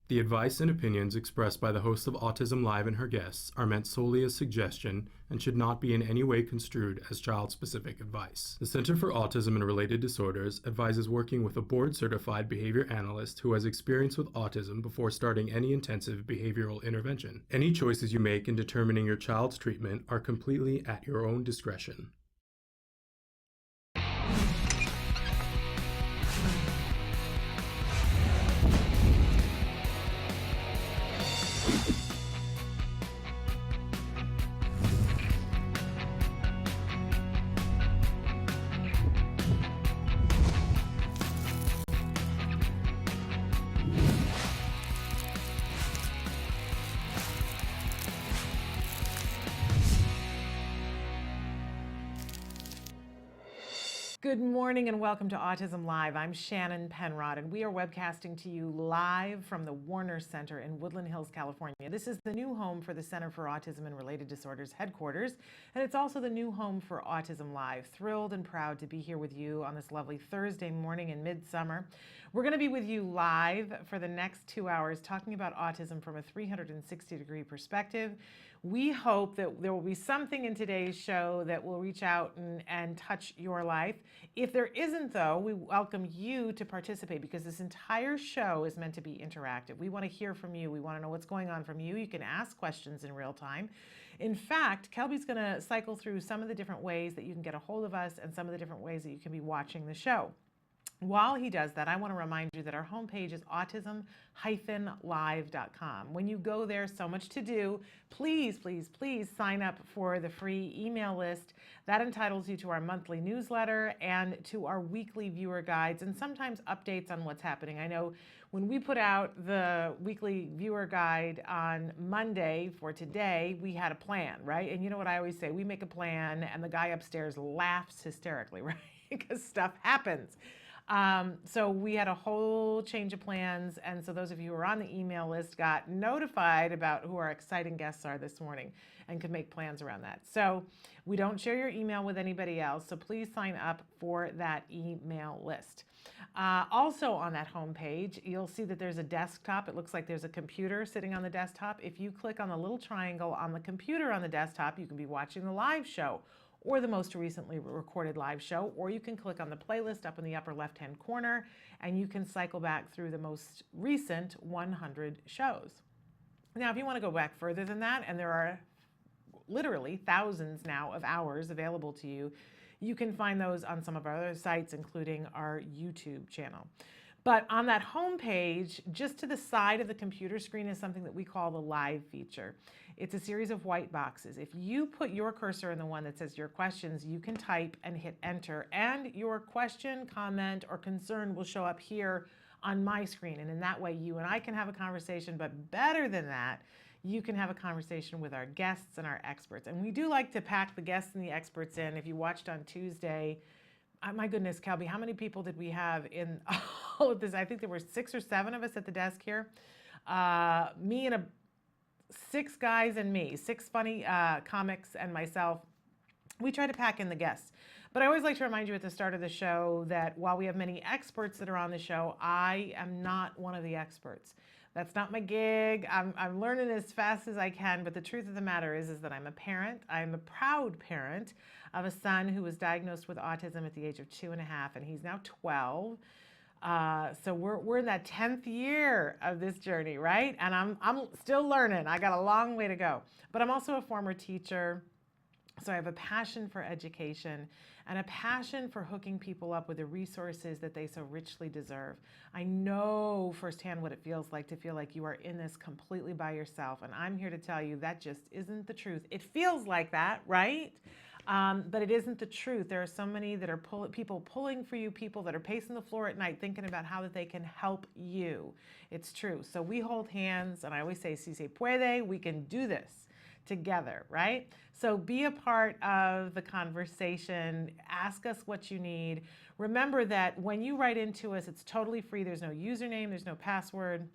The advice and opinions expressed by the host of Autism Live and her guests are meant solely as suggestion and should not be in any way construed as child-specific advice. The Center for Autism and Related Disorders advises working with a board-certified behavior analyst who has experience with autism before starting any intensive behavioral intervention. Any choices you make in determining your child's treatment are completely at your own discretion. Good morning and welcome to Autism Live. I'm Shannon Penrod and we are webcasting to you live from the Warner Center in Woodland Hills, California. This is the new home for the Center for Autism and Related Disorders headquarters, and it's also the new home for Autism Live. Thrilled and proud to be here with you on this lovely Thursday morning in midsummer. We're going to be with you live for the next 2 hours talking about autism from a 360-degree perspective. We hope that there will be something in today's show that will reach out and touch your life. If there isn't, though, we welcome you to participate because this entire show is meant to be interactive. We want to hear from you. We want to know what's going on from you. You can ask questions in real time. In fact, Kelby's going to cycle through some of the different ways that you can get a hold of us and some of the different ways that you can be watching the show. While he does that, I want to remind you that our homepage is autism-live.com. When you go there, so much to do. Please, please, please sign up for the free email list. That entitles you to our monthly newsletter and to our weekly viewer guides and sometimes updates on what's happening. I know when we put out the weekly viewer guide on Monday for today, we had a plan, right? And you know what I always say, we make a plan and the guy upstairs laughs hysterically, right? Because stuff happens. So we had a whole change of plans, and so those of you who are on the email list got notified about who our exciting guests are this morning and could make plans around that. So we don't share your email with anybody else, so please sign up for that email list. Also on that homepage, you'll see that there's a desktop. It looks like there's a computer sitting on the desktop. If you click on the little triangle on the computer on the desktop, you can be watching the live show or the most recently recorded live show, or you can click on the playlist up in the upper left-hand corner and you can cycle back through the most recent 100 shows. Now, if you want to go back further than that, and there are literally thousands now of hours available to you, you can find those on some of our other sites, including our YouTube channel. But on that home page, just to the side of the computer screen is something that we call the live feature. It's a series of white boxes. If you put your cursor in the one that says your questions, you can type and hit enter, and your question, comment, or concern will show up here on my screen. And in that way, you and I can have a conversation, but better than that, you can have a conversation with our guests and our experts. And we do like to pack the guests and the experts in. If you watched on Tuesday, my goodness, Kelby, how many people did we have in all of this? I think there were 6 or 7 of us at the desk here. Me and 6 guys and me, 6 funny comics and myself. We try to pack in the guests. But I always like to remind you at the start of the show that while we have many experts that are on the show, I am not one of the experts. That's not my gig. I'm learning as fast as I can, but the truth of the matter is that I'm a parent. I'm a proud parent of a son who was diagnosed with autism at the age of 2.5, and he's now 12. So we're in that 10th year of this journey, right? And I'm still learning. I got a long way to go. But I'm also a former teacher, so I have a passion for education and a passion for hooking people up with the resources that they so richly deserve. I know firsthand what it feels like to feel like you are in this completely by yourself, and I'm here to tell you that just isn't the truth. It feels like that, right? But it isn't the truth. There are so many that are people pulling for you, people that are pacing the floor at night thinking about how that they can help you. It's true. So we hold hands, and I always say, si se puede, we can do this together, right? So be a part of the conversation. Ask us what you need. Remember that when you write into us, it's totally free. There's no username, there's no password.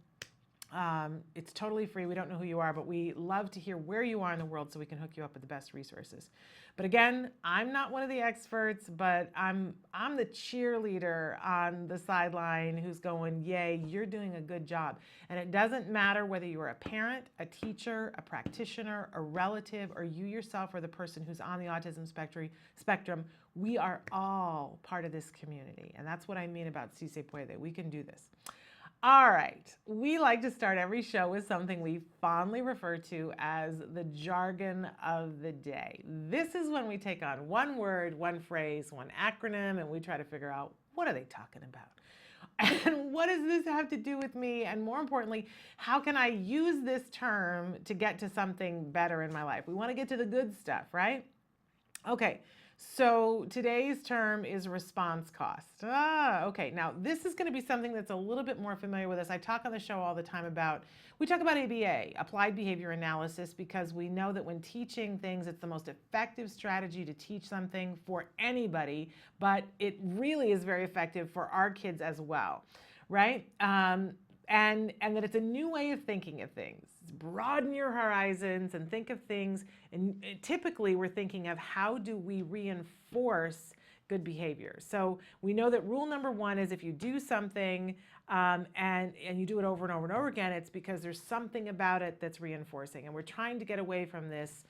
It's totally free. We don't know who you are, but we love to hear where you are in the world so we can hook you up with the best resources. But again, I'm not one of the experts, but I'm the cheerleader on the sideline who's going, yay, you're doing a good job. And it doesn't matter whether you're a parent, a teacher, a practitioner, a relative, or you yourself are the person who's on the autism spectrum. We are all part of this community. And that's what I mean about Si Se Puede. We can do this. All right, we like to start every show with something we fondly refer to as the jargon of the day. This is when we take on one word, one phrase, one acronym, and we try to figure out, what are they talking about? And what does this have to do with me? And more importantly, how can I use this term to get to something better in my life? We want to get to the good stuff, right? Okay. So today's term is response cost. Okay. Now this is going to be something that's a little bit more familiar with us. I talk on the show all the time we talk about ABA, applied behavior analysis, because we know that when teaching things, it's the most effective strategy to teach something for anybody, but it really is very effective for our kids as well, right? And that it's a new way of thinking of things. Broaden your horizons and think of things. And typically we're thinking of how do we reinforce good behavior. So we know that rule number one is if you do something and you do it over and over and over again, it's because there's something about it that's reinforcing. And we're trying to get away from this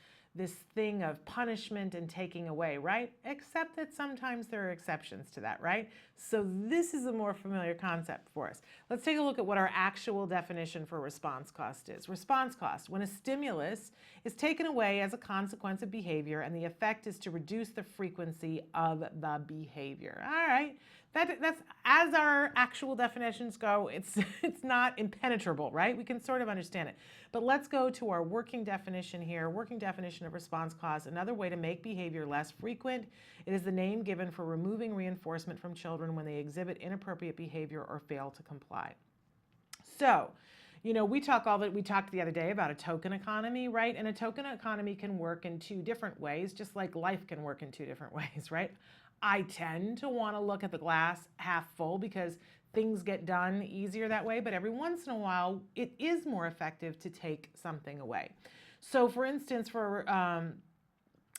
thing of punishment and taking away, right? Except that sometimes there are exceptions to that, right? So this is a more familiar concept for us. Let's take a look at what our actual definition for response cost is. Response cost, when a stimulus is taken away as a consequence of behavior and the effect is to reduce the frequency of the behavior. All right. That's as our actual definitions go, it's not impenetrable, right? We can sort of understand it. But let's go to our working definition here. Working definition of response cost, another way to make behavior less frequent. It is the name given for removing reinforcement from children when they exhibit inappropriate behavior or fail to comply. So, we talked the other day about a token economy, right? And a token economy can work in two different ways, just like life can work in two different ways, right? I tend to want to look at the glass half full because things get done easier that way, but every once in a while, it is more effective to take something away. So for instance, for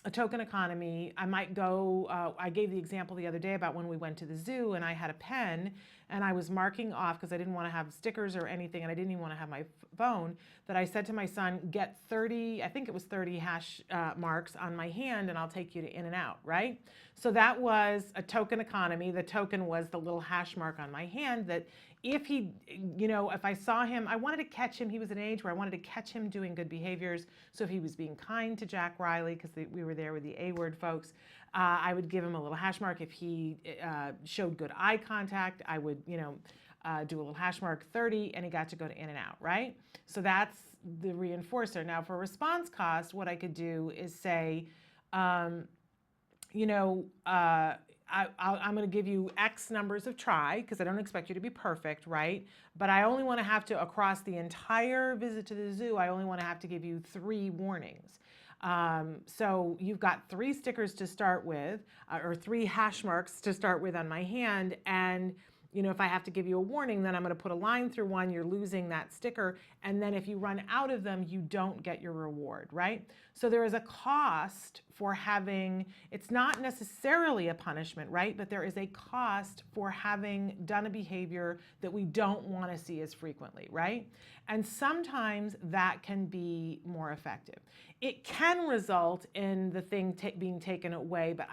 a token economy, I might go, I gave the example the other day about when we went to the zoo and I had a pen and I was marking off because I didn't want to have stickers or anything and I didn't even want to have my phone, that I said to my son, get 30, I think it was 30 hash marks on my hand and I'll take you to In-N-Out, right? So that was a token economy. The token was the little hash mark on my hand that if he, if I saw him, I wanted to catch him. He was an age where I wanted to catch him doing good behaviors. So if he was being kind to Jack Riley, because we were there with the A-word folks, I would give him a little hash mark. If he showed good eye contact, I would, do a little hash mark 30 and he got to go to In-N-Out, right? So that's the reinforcer. Now for response cost, what I could do is say, I'm going to give you X numbers of try because I don't expect you to be perfect, right? But I only want to have to, across the entire visit to the zoo, I only want to have to give you 3 warnings. So you've got 3 stickers to start with, or 3 hash marks to start with on my hand. And if I have to give you a warning, then I'm going to put a line through one, you're losing that sticker. And then if you run out of them, you don't get your reward, right? So there is a cost for having, it's not necessarily a punishment, right? But there is a cost for having done a behavior that we don't want to see as frequently, right? And sometimes that can be more effective. It can result in the thing being taken away, but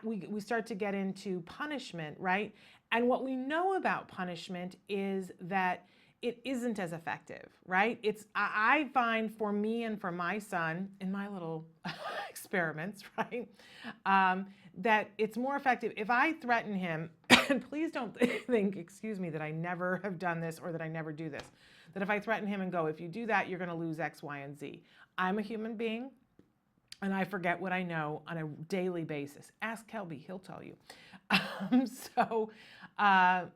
we start to get into punishment, right? And what we know about punishment is that it isn't as effective, right? I find for me and for my son in my little experiments, right, that it's more effective if I threaten him, and please don't think, excuse me, that I never have done this or that I never do this, that if I threaten him and go, if you do that, you're going to lose X, Y, and Z. I'm a human being. And I forget what I know on a daily basis. Ask Kelby, he'll tell you. And I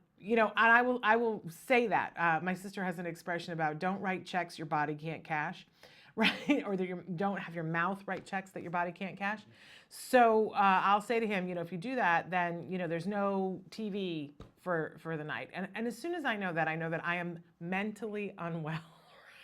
will say that. My sister has an expression about don't write checks your body can't cash, right? Or that you don't have your mouth write checks that your body can't cash. So I'll say to him, if you do that, then, there's no TV for the night. And as soon as I know that I am mentally unwell.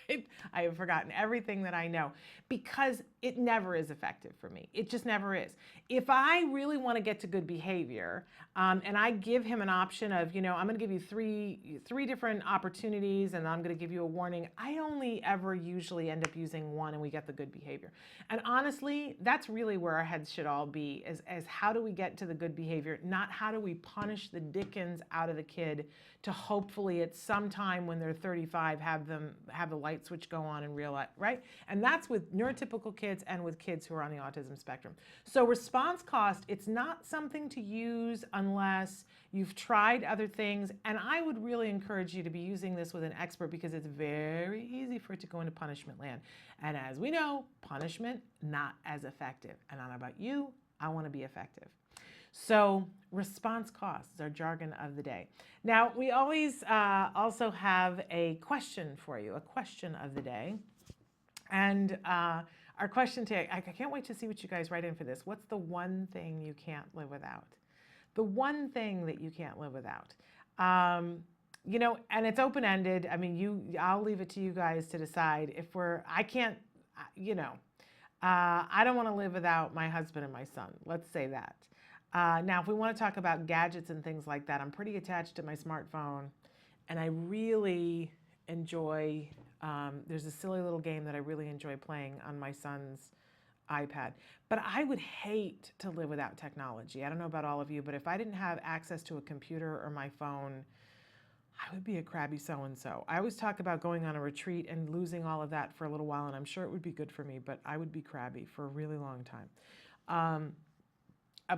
Right? I have forgotten everything that I know because it never is effective for me. It just never is. If I really want to get to good behavior, and I give him an option of, I'm going to give you three different opportunities, and I'm going to give you a warning, I only ever usually end up using one, and we get the good behavior. And honestly, that's really where our heads should all be, as how do we get to the good behavior, not how do we punish the dickens out of the kid to hopefully at some time when they're 35 have the light switch go on in real life, right? And that's with neurotypical kids and with kids who are on the autism spectrum. So response cost, it's not something to use unless you've tried other things. And I would really encourage you to be using this with an expert because it's very easy for it to go into punishment land. And as we know, punishment, not as effective. And I don't know about you, I want to be effective. So response costs is our jargon of the day. Now, we always also have a question for you, a question of the day. And our question today, I can't wait to see what you guys write in for this. What's the one thing you can't live without? The one thing that you can't live without. And it's open-ended. I mean, I'll leave it to you guys to decide if I don't want to live without my husband and my son. Let's say that. Now, if we want to talk about gadgets and things like that, I'm pretty attached to my smartphone, and I really enjoy, there's a silly little game that I really enjoy playing on my son's iPad. But I would hate to live without technology. I don't know about all of you, but if I didn't have access to a computer or my phone, I would be a crabby so-and-so. I always talk about going on a retreat and losing all of that for a little while, and I'm sure it would be good for me, but I would be crabby for a really long time.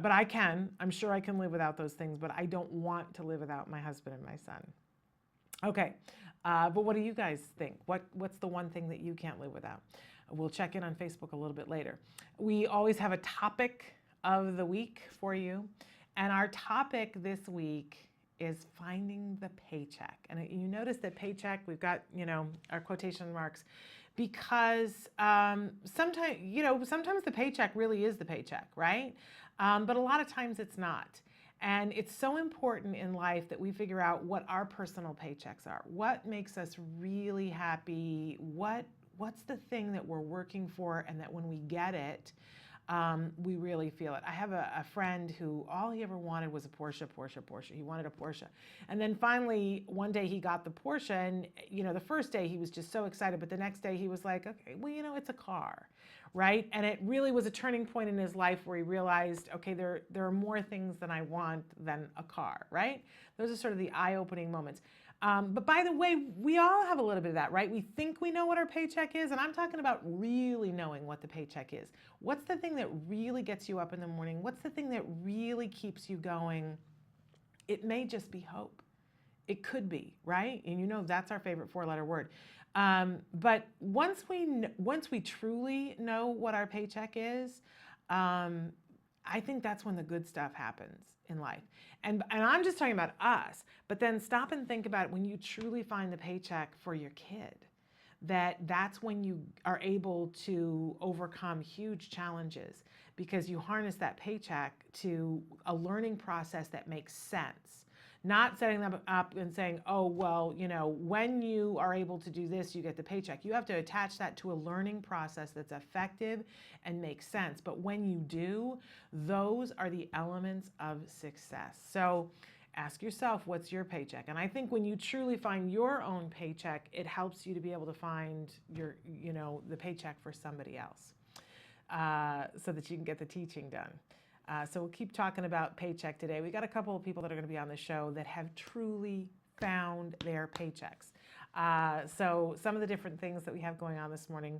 But I'm sure I can live without those things, but I don't want to live without my husband and my son. Okay, but what do you guys think? What's the one thing that you can't live without? We'll check in on Facebook a little bit later. We always have a topic of the week for you, and our topic this week is finding the paycheck. And you notice that paycheck, we've got, our quotation marks, because sometimes the paycheck really is the paycheck, right? But a lot of times it's not. And it's so important in life that we figure out what our personal paychecks are. What makes us really happy? What's the thing that we're working for, and that when we get it, we really feel it. I have a friend who all he ever wanted was a Porsche. He wanted a Porsche. And then finally, one day he got the Porsche, and the first day he was just so excited, but the next day he was like, okay, well, it's a car, right? And it really was a turning point in his life where he realized, okay, there are more things that I want than a car, right? Those are sort of the eye-opening moments. But by the way, we all have a little bit of that, right? We think we know what our paycheck is, and I'm talking about really knowing what the paycheck is. What's the thing that really gets you up in the morning? What's the thing that really keeps you going? It may just be hope. It could be, right? And that's our favorite four-letter word. But once we truly know what our paycheck is, I think that's when the good stuff happens in life. And I'm just talking about us, but then stop and think about when you truly find the paycheck for your kid, that's when you are able to overcome huge challenges because you harness that paycheck to a learning process that makes sense. Not setting them up and saying, oh, well, when you are able to do this, you get the paycheck. You have to attach that to a learning process that's effective and makes sense. But when you do, those are the elements of success. So ask yourself, what's your paycheck? And I think when you truly find your own paycheck, it helps you to be able to find the paycheck for somebody else so that you can get the teaching done. So we'll keep talking about paycheck today. We got a couple of people that are going to be on the show that have truly found their paychecks. So some of the different things that we have going on this morning.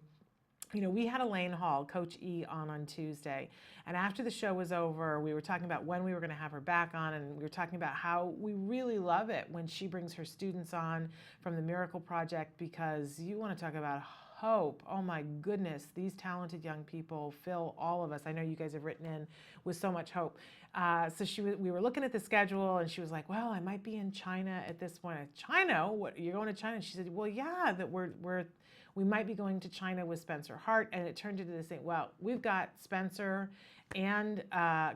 We had Elaine Hall, Coach E, on Tuesday. And after the show was over, we were talking about when we were going to have her back on. And we were talking about how we really love it when she brings her students on from the Miracle Project, because you want to talk about hope. Oh my goodness, these talented young people fill all of us. I know you guys have written in with so much hope. So we were looking at the schedule, and she was like, well, I might be in China at this point. China? What, you're going to China? And she said, well, yeah, that we might be going to China with Spencer Hart, and it turned into this thing. Well, we've got Spencer and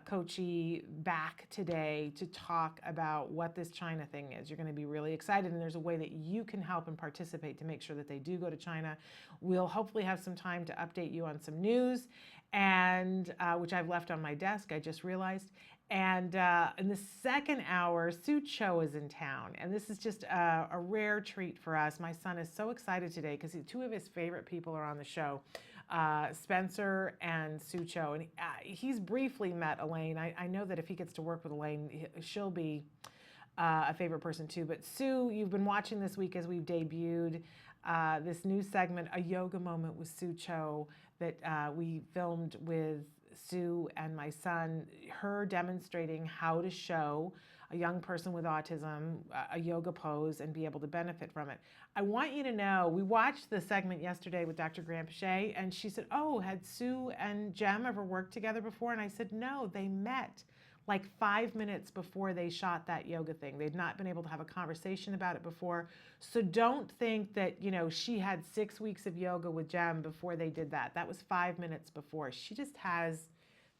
Kochi back today to talk about what this China thing is. You're going to be really excited, and there's a way that you can help and participate to make sure that they do go to China. We'll hopefully have some time to update you on some news, and which I've left on my desk, I just realized. And in the second hour, Sue Cho is in town, and this is just a rare treat for us. My son is so excited today because two of his favorite people are on the show, Spencer and Sue Cho, and he's briefly met Elaine. I know that if he gets to work with Elaine, she'll be a favorite person too. But Sue, you've been watching this week as we've debuted this new segment, A Yoga Moment with Sue Cho, that we filmed with Sue and my son, her demonstrating how to show a young person with autism a yoga pose and be able to benefit from it. I want you to know, we watched the segment yesterday with Dr. Grant Pichet, and she said, oh, had Sue and Jem ever worked together before? And I said, no, they met like 5 minutes before they shot that yoga thing. They'd not been able to have a conversation about it before. So don't think that, you know, she had 6 weeks of yoga with Jem before they did that. That was 5 minutes before. She just has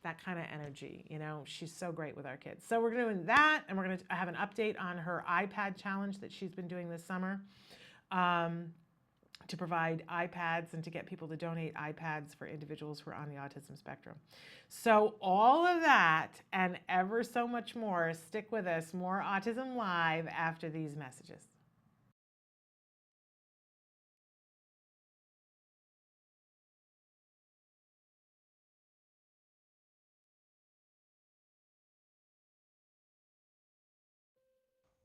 that kind of energy, you know. She's so great with our kids. So we're doing that, and we're going to have an update on her iPad challenge that she's been doing this summer. To provide iPads and to get people to donate iPads for individuals who are on the autism spectrum. So all of that and ever so much more, stick with us. More Autism Live after these messages.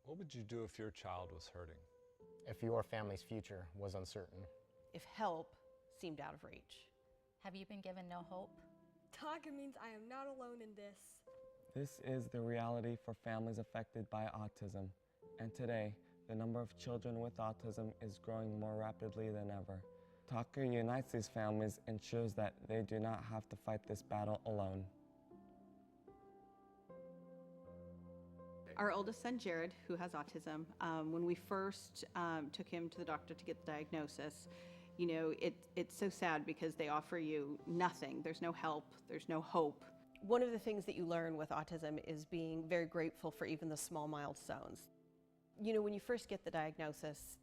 What would you do if your child was hurting? If your family's future was uncertain. If help seemed out of reach. Have you been given no hope? Taka means I am not alone in this. This is the reality for families affected by autism. And today, the number of children with autism is growing more rapidly than ever. Taka unites these families and shows that they do not have to fight this battle alone. Our oldest son, Jared, who has autism, when we first took him to the doctor to get the diagnosis, you know, it's so sad because they offer you nothing. There's no help, there's no hope. One of the things that you learn with autism is being very grateful for even the small milestones. You know, when you first get the diagnosis,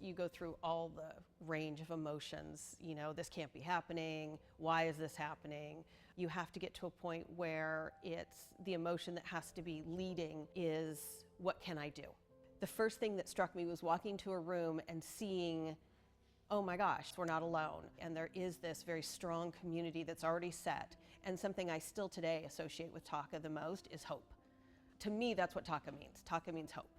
you go through all the range of emotions. You know, this can't be happening. Why is this happening? You have to get to a point where it's the emotion that has to be leading is, what can I do? The first thing that struck me was walking to a room and seeing, oh my gosh, we're not alone. And there is this very strong community that's already set. And something I still today associate with Taka the most is hope. To me, that's what Taka means. Taka means hope.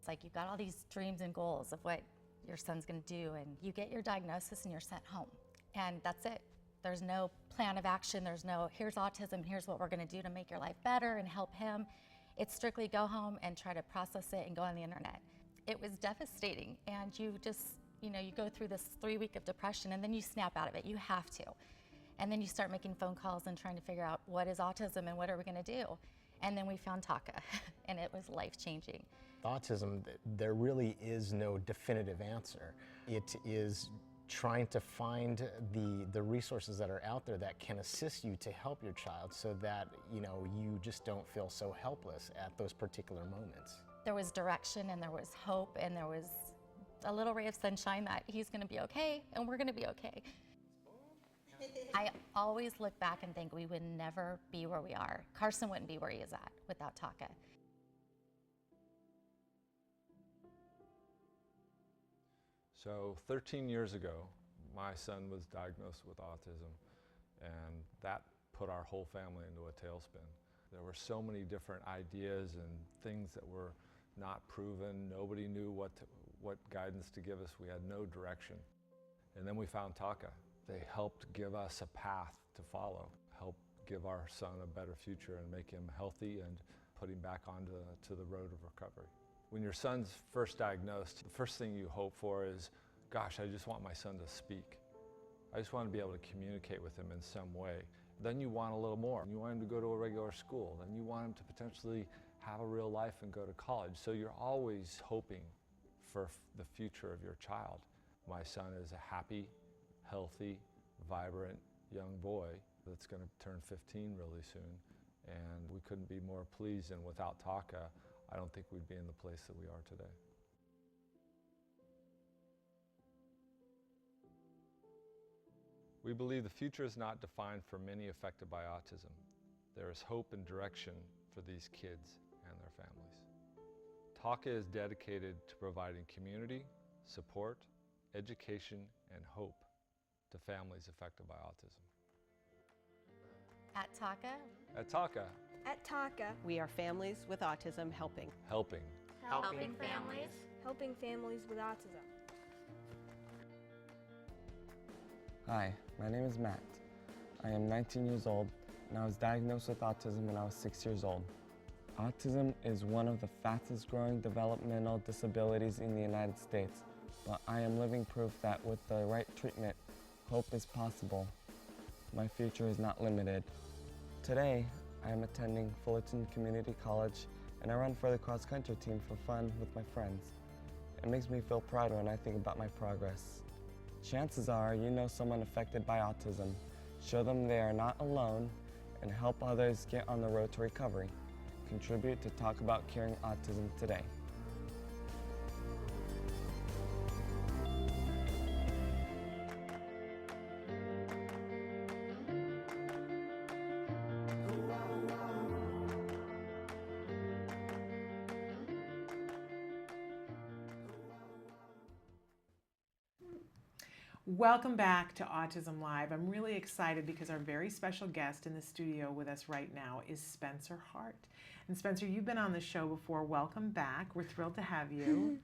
It's like you've got all these dreams and goals of what your son's going to do, and you get your diagnosis and you're sent home. And that's it. There's no plan of action. There's no, here's autism, here's what we're going to do to make your life better and help him. It's strictly go home and try to process it and go on the internet. It was devastating, and you just, you know, you go through this 3 week of depression, and then you snap out of it. You have to. And then you start making phone calls and trying to figure out what is autism and what are we going to do. And then we found Taka, and it was life-changing. Autism, there really is no definitive answer. It is trying to find the resources that are out there that can assist you to help your child so that, you know, you just don't feel so helpless at those particular moments. There was direction, and there was hope, and there was a little ray of sunshine that he's going to be okay, and we're going to be okay. I always look back and think we would never be where we are. Carson wouldn't be where he is at without Taka. So 13 years ago, my son was diagnosed with autism, and that put our whole family into a tailspin. There were so many different ideas and things that were not proven. Nobody knew what guidance to give us. We had no direction. And then we found Taka. They helped give us a path to follow, help give our son a better future and make him healthy and put him back onto the road of recovery. When your son's first diagnosed, the first thing you hope for is, gosh, I just want my son to speak. I just want to be able to communicate with him in some way. Then you want a little more. You want him to go to a regular school. Then you want him to potentially have a real life and go to college. So you're always hoping for the future of your child. My son is a happy, healthy, vibrant young boy that's going to turn 15 really soon, and we couldn't be more pleased, and without Taka, I don't think we'd be in the place that we are today. We believe the future is not defined for many affected by autism. There is hope and direction for these kids and their families. Taka is dedicated to providing community, support, education, and hope to families affected by autism. At Taka, At Taka, At Taka, we are families with autism helping. helping. helping families. helping families with autism. Hi, my name is Matt. I am 19 years old and I was diagnosed with autism when I was 6 years old. Autism is one of the fastest growing developmental disabilities in the United States, but I am living proof that with the right treatment, hope is possible. My future is not limited. Today, I am attending Fullerton Community College and I run for the cross-country team for fun with my friends. It makes me feel proud when I think about my progress. Chances are you know someone affected by autism. Show them they are not alone and help others get on the road to recovery. Contribute to Talk About Curing Autism today. Welcome back to Autism Live. I'm really excited because our very special guest in the studio with us right now is Spencer Hart. And Spencer, you've been on the show before. Welcome back. We're thrilled to have you.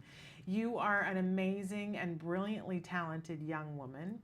You are an amazing and brilliantly talented young woman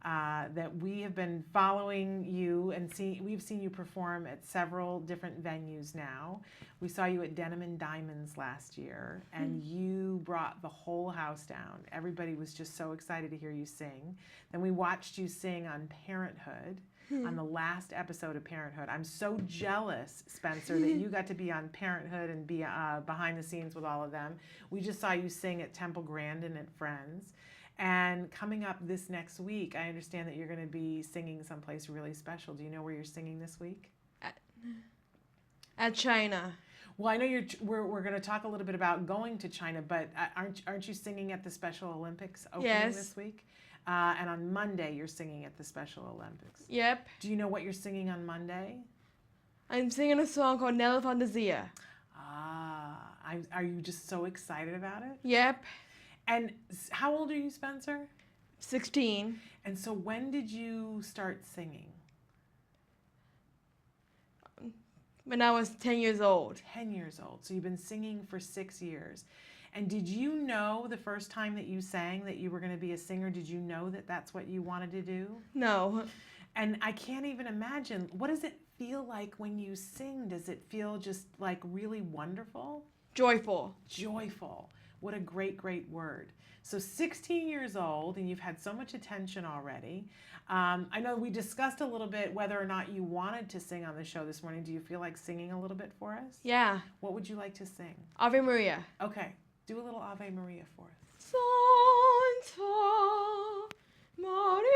that we have been following you and we've seen you perform at several different venues now. We saw you at Denim and Diamonds last year and you brought the whole house down. Everybody was just so excited to hear you sing. Then we watched you sing on Parenthood, on the last episode of Parenthood. I'm so jealous, Spencer, that you got to be on Parenthood and be behind the scenes with all of them. We just saw you sing at Temple Grandin at Friends. And coming up this next week, I understand that you're going to be singing someplace really special. Do you know where you're singing this week? At China. Well, I know we're going to talk a little bit about going to China, but aren't you singing at the Special Olympics opening this week? And on Monday, you're singing at the Special Olympics. Yep. Do you know what you're singing on Monday? I'm singing a song called Nella Fantasia. Are you just so excited about it? Yep. And how old are you, Spencer? 16. And so when did you start singing? When I was 10 years old. 10 years old. So you've been singing for 6 years. And did you know the first time that you sang that you were going to be a singer? Did you know that that's what you wanted to do? No. And I can't even imagine. What does it feel like when you sing? Does it feel just like really wonderful? Joyful. Joyful. What a great, great word. So 16 years old, and you've had so much attention already. I know we discussed a little bit whether or not you wanted to sing on the show this morning. Do you feel like singing a little bit for us? Yeah. What would you like to sing? Ave Maria. Okay, do a little Ave Maria for us. Santa Maria.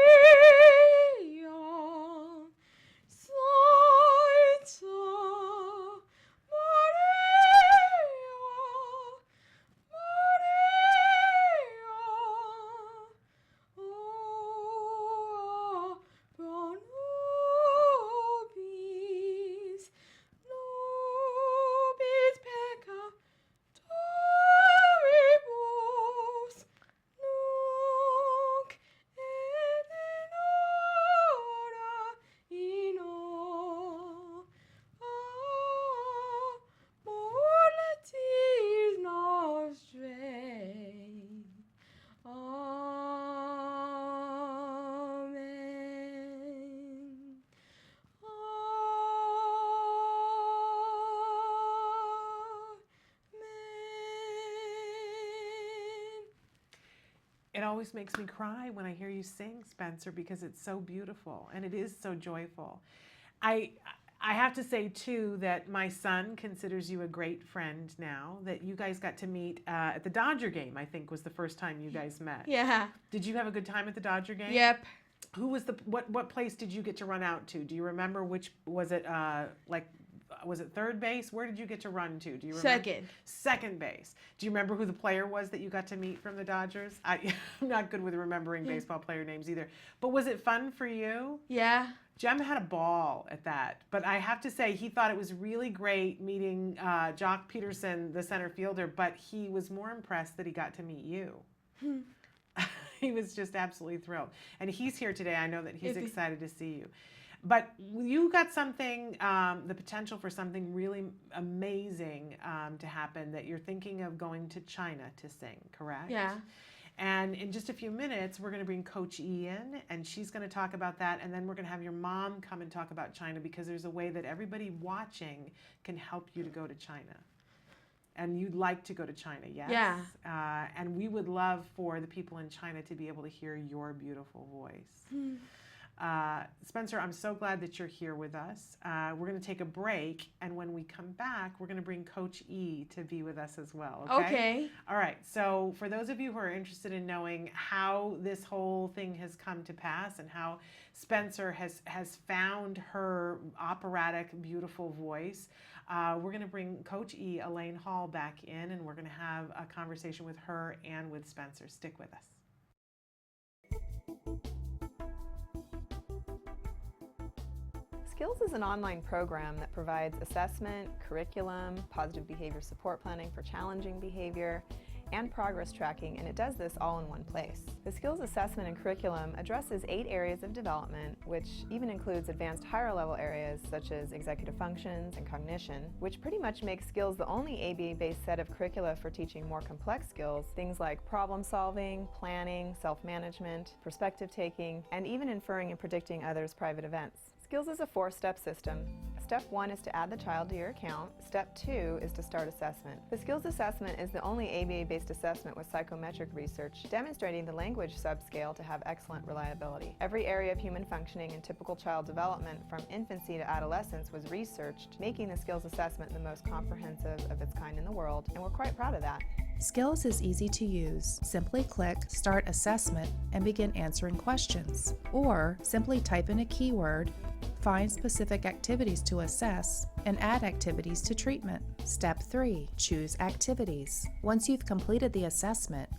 Santa It always makes me cry when I hear you sing, Spencer, because it's so beautiful and it is so joyful. I I have to say, too, that my son considers you a great friend now, that you guys got to meet at the Dodger game, I think was the first time you guys met. Yeah. Did you have a good time at the Dodger game? Yep. Who was what place did you get to run out to? Do you remember which, was it was it third base? Where did you get to run to? Do you remember? Second. Second base. Do you remember who the player was that you got to meet from the Dodgers? I'm not good with remembering baseball player names either. But was it fun for you? Yeah. Jem had a ball at that, but I have to say he thought it was really great meeting Jock Peterson, the center fielder, but he was more impressed that he got to meet you. He was just absolutely thrilled. And he's here today. I know that he's excited to see you. But you got something, the potential for something really amazing to happen, that you're thinking of going to China to sing, correct? Yeah. And in just a few minutes, we're going to bring Coach E in, and she's going to talk about that. And then we're going to have your mom come and talk about China, because there's a way that everybody watching can help you to go to China. And you'd like to go to China, yes? Yeah. And we would love for the people in China to be able to hear your beautiful voice. Spencer, I'm so glad that you're here with us. We're going to take a break, and when we come back, we're going to bring Coach E to be with us as well. Okay. All right. So for those of you who are interested in knowing how this whole thing has come to pass and how Spencer has found her operatic, beautiful voice, we're going to bring Coach E, Elaine Hall, back in, and we're going to have a conversation with her and with Spencer. Stick with us. Skills is an online program that provides assessment, curriculum, positive behavior support planning for challenging behavior, and progress tracking, and it does this all in one place. The skills assessment and curriculum addresses 8 areas of development, which even includes advanced higher level areas such as executive functions and cognition, which pretty much makes skills the only ABA-based set of curricula for teaching more complex skills, things like problem solving, planning, self-management, perspective taking, and even inferring and predicting others' private events. Skills is a 4-step system. Step 1 is to add the child to your account. Step 2 is to start assessment. The skills assessment is the only ABA-based assessment with psychometric research demonstrating the language subscale to have excellent reliability. Every area of human functioning and typical child development from infancy to adolescence was researched, making the skills assessment the most comprehensive of its kind in the world, and we're quite proud of that. Skills is easy to use. Simply click Start Assessment and begin answering questions. Or simply type in a keyword, find specific activities to assess, and add activities to treatment. Step 3. Choose activities. Once you've completed the assessment,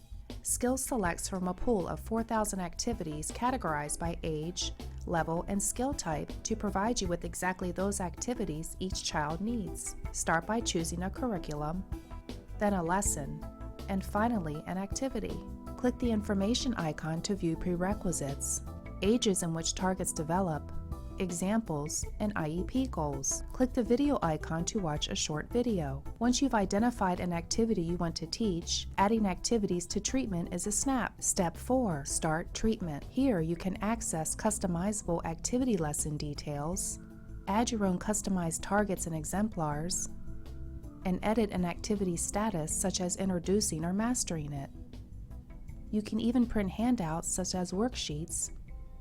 Skills selects from a pool of 4,000 activities categorized by age, level, and skill type to provide you with exactly those activities each child needs. Start by choosing a curriculum, then a lesson, and finally an activity. Click the information icon to view prerequisites, ages in which targets develop, examples, and IEP goals. Click the video icon to watch a short video. Once you've identified an activity you want to teach, adding activities to treatment is a snap. Step 4. Start treatment. Here you can access customizable activity lesson details, add your own customized targets and exemplars, and edit an activity status such as introducing or mastering it. You can even print handouts such as worksheets,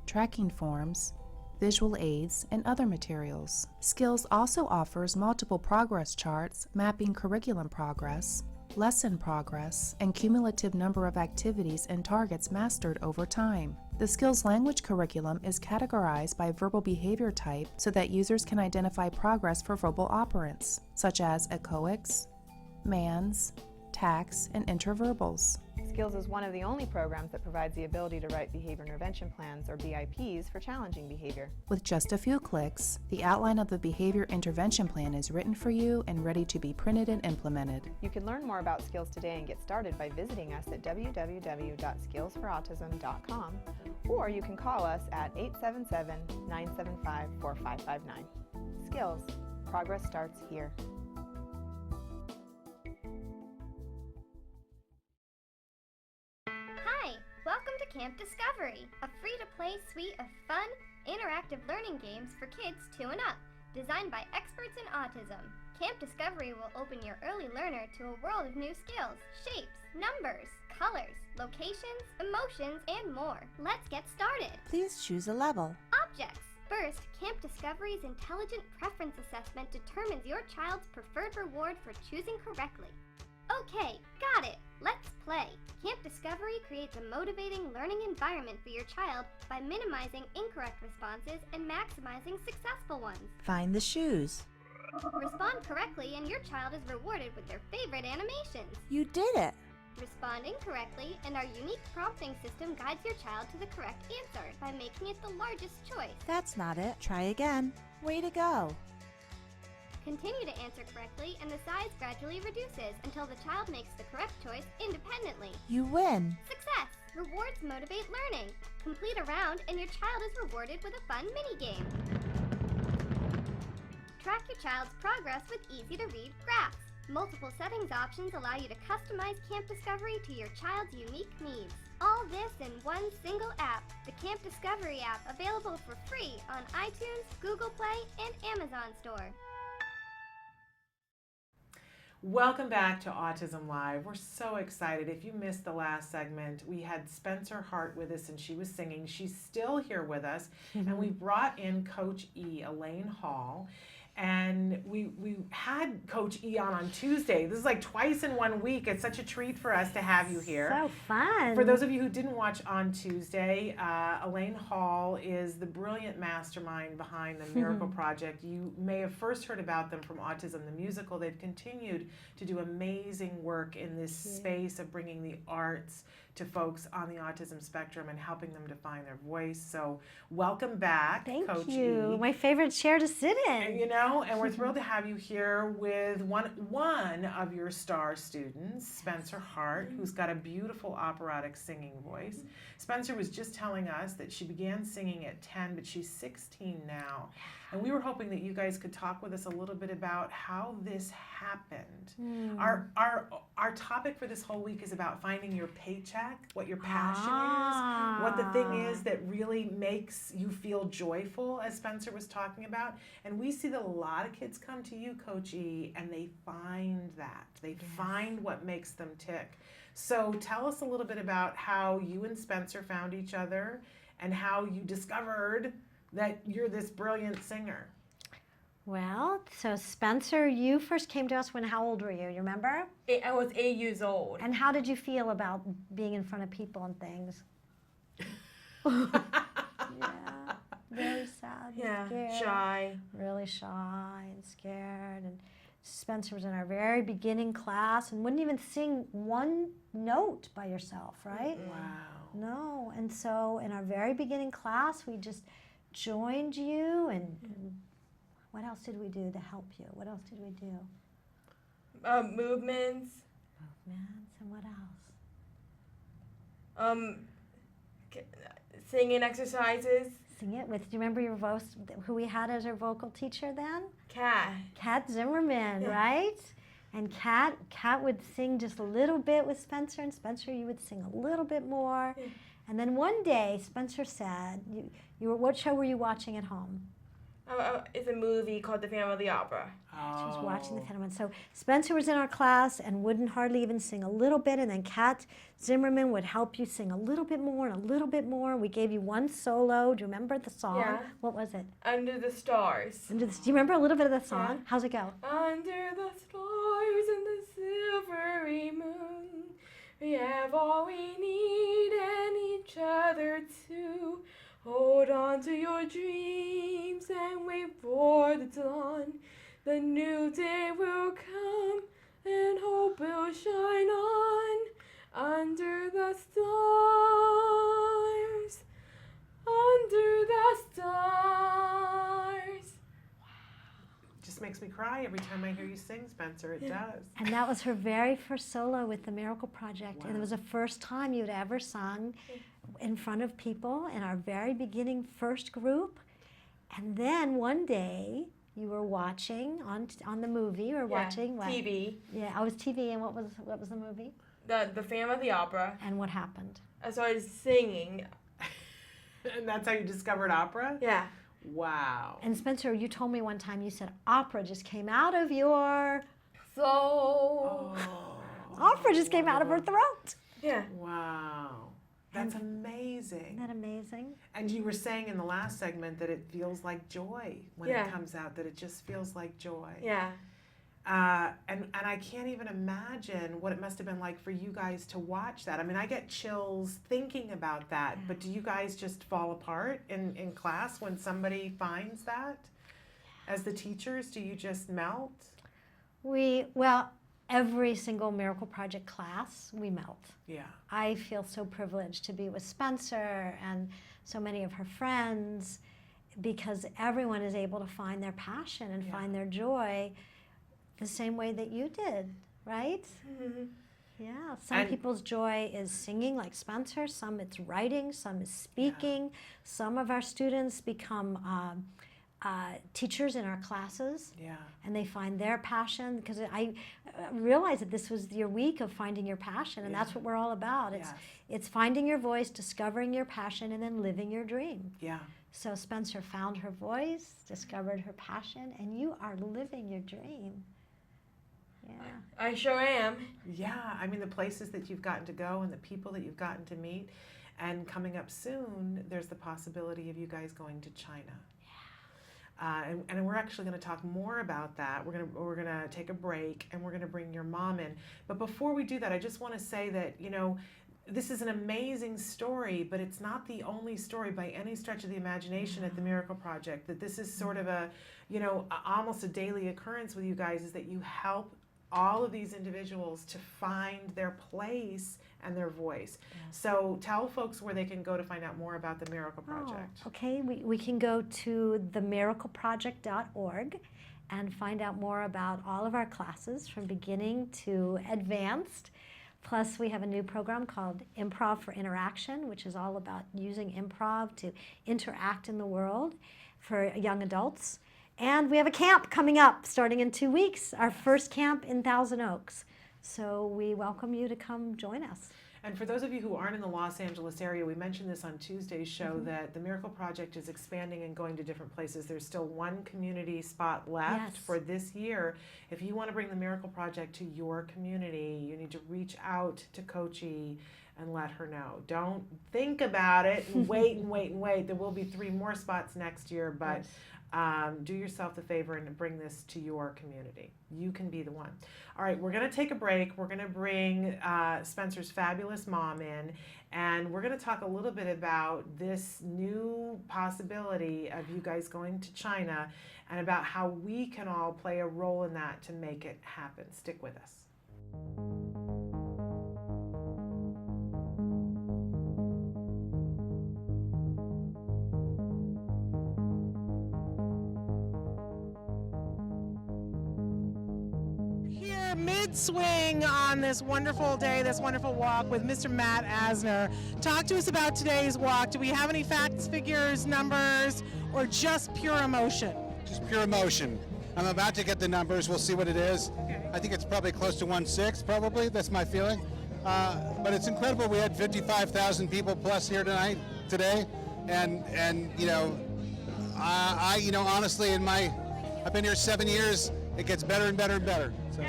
tracking forms, visual aids, and other materials. Skills also offers multiple progress charts mapping curriculum progress, lesson progress, and cumulative number of activities and targets mastered over time. The Skills language curriculum is categorized by verbal behavior type so that users can identify progress for verbal operants, such as echoics, mans, tacs, and interverbals. Skills is one of the only programs that provides the ability to write behavior intervention plans, or BIPs, for challenging behavior. With just a few clicks, the outline of the behavior intervention plan is written for you and ready to be printed and implemented. You can learn more about Skills today and get started by visiting us at www.skillsforautism.com, or you can call us at 877-975-4559. Skills. Progress starts here. Welcome to Camp Discovery, a free-to-play suite of fun, interactive learning games for kids 2 and up, designed by experts in autism. Camp Discovery will open your early learner to a world of new skills, shapes, numbers, colors, locations, emotions, and more. Let's get started. Please choose a level. Objects, First, Camp Discovery's Intelligent Preference Assessment determines your child's preferred reward for choosing correctly. Okay, got it. Let's play. Camp Discovery creates a motivating learning environment for your child by minimizing incorrect responses and maximizing successful ones. Find the shoes. Respond correctly and your child is rewarded with their favorite animations. You did it. Respond incorrectly and our unique prompting system guides your child to the correct answer by making it the largest choice. That's not it. Try again. Way to go. Continue to answer correctly and the size gradually reduces until the child makes the correct choice independently. You win. Success! Rewards motivate learning. Complete a round and your child is rewarded with a fun mini-game. Track your child's progress with easy-to-read graphs. Multiple settings options allow you to customize Camp Discovery to your child's unique needs. All this in one single app, the Camp Discovery app, available for free on iTunes, Google Play, and Amazon Store. Welcome back to Autism Live. We're so excited. If you missed the last segment, we had Spencer Hart with us and she was singing. She's still here with us. And we brought in Coach E, Elaine Hall. And we had Coach E on Tuesday. This is like twice in 1 week. It's such a treat for us to have you here. So fun. For those of you who didn't watch on Tuesday, Elaine Hall is the brilliant mastermind behind the Miracle Project. You may have first heard about them from Autism the Musical. They've continued to do amazing work in this space of bringing the arts to folks on the autism spectrum and helping them to find their voice. So welcome back, Coach you. E. My favorite chair to sit in. And, you know, and we're thrilled to have you here with one of your star students, Spencer Hart, who's got a beautiful operatic singing voice. Spencer was just telling us that she began singing at 10, but she's 16 now. And we were hoping that you guys could talk with us a little bit about how this happened. Our topic for this whole week is about finding your paycheck, what your passion is, what the thing is that really makes you feel joyful, as Spencer was talking about. And we see that a lot of kids come to you, Coach E, and they find that. They find what makes them tick. So tell us a little bit about how you and Spencer found each other and how you discovered that you're this brilliant singer. Well, so Spencer, you first came to us when, how old were you? You remember? I was 8 years old. And how did you feel about being in front of people and things? Very sad and scared. Shy. Really shy and scared. And Spencer was in our very beginning class and wouldn't even sing one note by yourself, right? Wow. No. And so in our very beginning class, we just joined you, and what else did we do to help you? What else did we do? Movements. Movements, and what else? Singing exercises. Sing it with, do you remember your voice, who we had as our vocal teacher then? Kat Zimmerman, right? And Kat would sing just a little bit with Spencer, and Spencer, you would sing a little bit more. And then one day, Spencer said, what show were you watching at home? It's a movie called The Phantom of the Opera. She was watching The Phantom. So Spencer was in our class and wouldn't hardly even sing a little bit, and then Kat Zimmerman would help you sing a little bit more and a little bit more. We gave you one solo. Do you remember the song? Yeah. What was it? Under the Stars. Do you remember a little bit of the song? Yeah. How's it go? Under the stars and the silvery moon, we have all we need and each other too. Hold on to your dreams and wait for the dawn. The new day will come and hope will shine on. Under the stars, under the stars. Just makes me cry every time I hear you sing, Spencer. It does. And that was her very first solo with the Miracle Project. Wow. And it was the first time you'd ever sung in front of people in our very beginning first group. And then one day you were watching on the movie. You were watching what? TV. Yeah, I was TV. And what was the movie? The Phantom of the Opera. And what happened? I started singing. And that's how you discovered opera? Yeah. Wow. And Spencer, you told me one time, you said opera just came out of your soul. Opera just came out of her throat. Yeah. Wow. That's amazing. Isn't that amazing? And you were saying in the last segment that it feels like joy when it comes out, that it just feels like joy. Yeah. And I can't even imagine what it must have been like for you guys to watch that. I mean, I get chills thinking about that, but do you guys just fall apart in class when somebody finds that? As the teachers, do you just melt? Well, every single Miracle Project class, we melt. Yeah. I feel so privileged to be with Spencer and so many of her friends, because everyone is able to find their passion and find their joy the same way that you did, right? Mm-hmm. Yeah, some people's joy is singing like Spencer, some it's writing, some is speaking. Some of our students become teachers in our classes, and they find their passion, because I realized that this was your week of finding your passion, and that's what we're all about. It's finding your voice, discovering your passion, and then living your dream. Yeah. So Spencer found her voice, discovered her passion, and you are living your dream. Yeah. I sure am. Yeah, I mean, the places that you've gotten to go and the people that you've gotten to meet, and coming up soon, there's the possibility of you guys going to China. And we're actually going to talk more about that. We're gonna take a break, and we're going to bring your mom in. But before we do that, I just want to say that, you know, this is an amazing story, but it's not the only story by any stretch of the imagination at the Miracle Project. That this is sort of a, you know, almost a daily occurrence with you guys, is that you help all of these individuals to find their place and their voice. So tell folks where they can go to find out more about the Miracle Project. Okay, we can go to themiracleproject.org and find out more about all of our classes from beginning to advanced. Plus, we have a new program called Improv for Interaction, which is all about using improv to interact in the world for young adults. And we have a camp coming up starting in 2 weeks, our first camp in Thousand Oaks. So we welcome you to come join us. And for those of you who aren't in the Los Angeles area, we mentioned this on Tuesday's show, that the Miracle Project is expanding and going to different places. There's still one community spot left for this year. If you want to bring the Miracle Project to your community, you need to reach out to Coachy and let her know. Don't think about it and wait and wait and wait. There will be 3 more spots next year, but do yourself the favor and bring this to your community. You can be the one. All right, we're going to take a break. We're going to bring Spencer's fabulous mom in, and we're going to talk a little bit about this new possibility of you guys going to China, and about how we can all play a role in that to make it happen. Stick with us. Mid-swing on this wonderful day, this wonderful walk with Mr. Matt Asner. Talk to us about today's walk. Do we have any facts, figures, numbers, or just pure emotion? Just pure emotion. I'm about to get the numbers. We'll see what it is. Okay. I think it's probably close to 1.6, probably. That's my feeling. But it's incredible. We had 55,000 people plus here today. And you know, I honestly, I've been here 7 years. It gets better and better and better. So.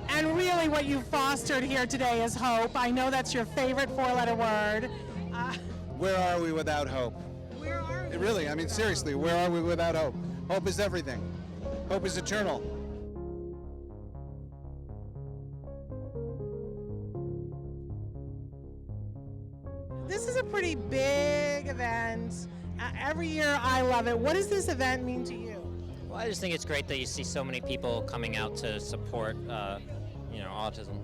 And really what you've fostered here today is hope. I know that's your favorite 4-letter word. Where are we without hope? Where are we? Really, I mean, seriously, where are we without hope? Hope is everything. Hope is eternal. This is a pretty big event. Every year I love it. What does this event mean to you? Well, I just think it's great that you see so many people coming out to support, autism.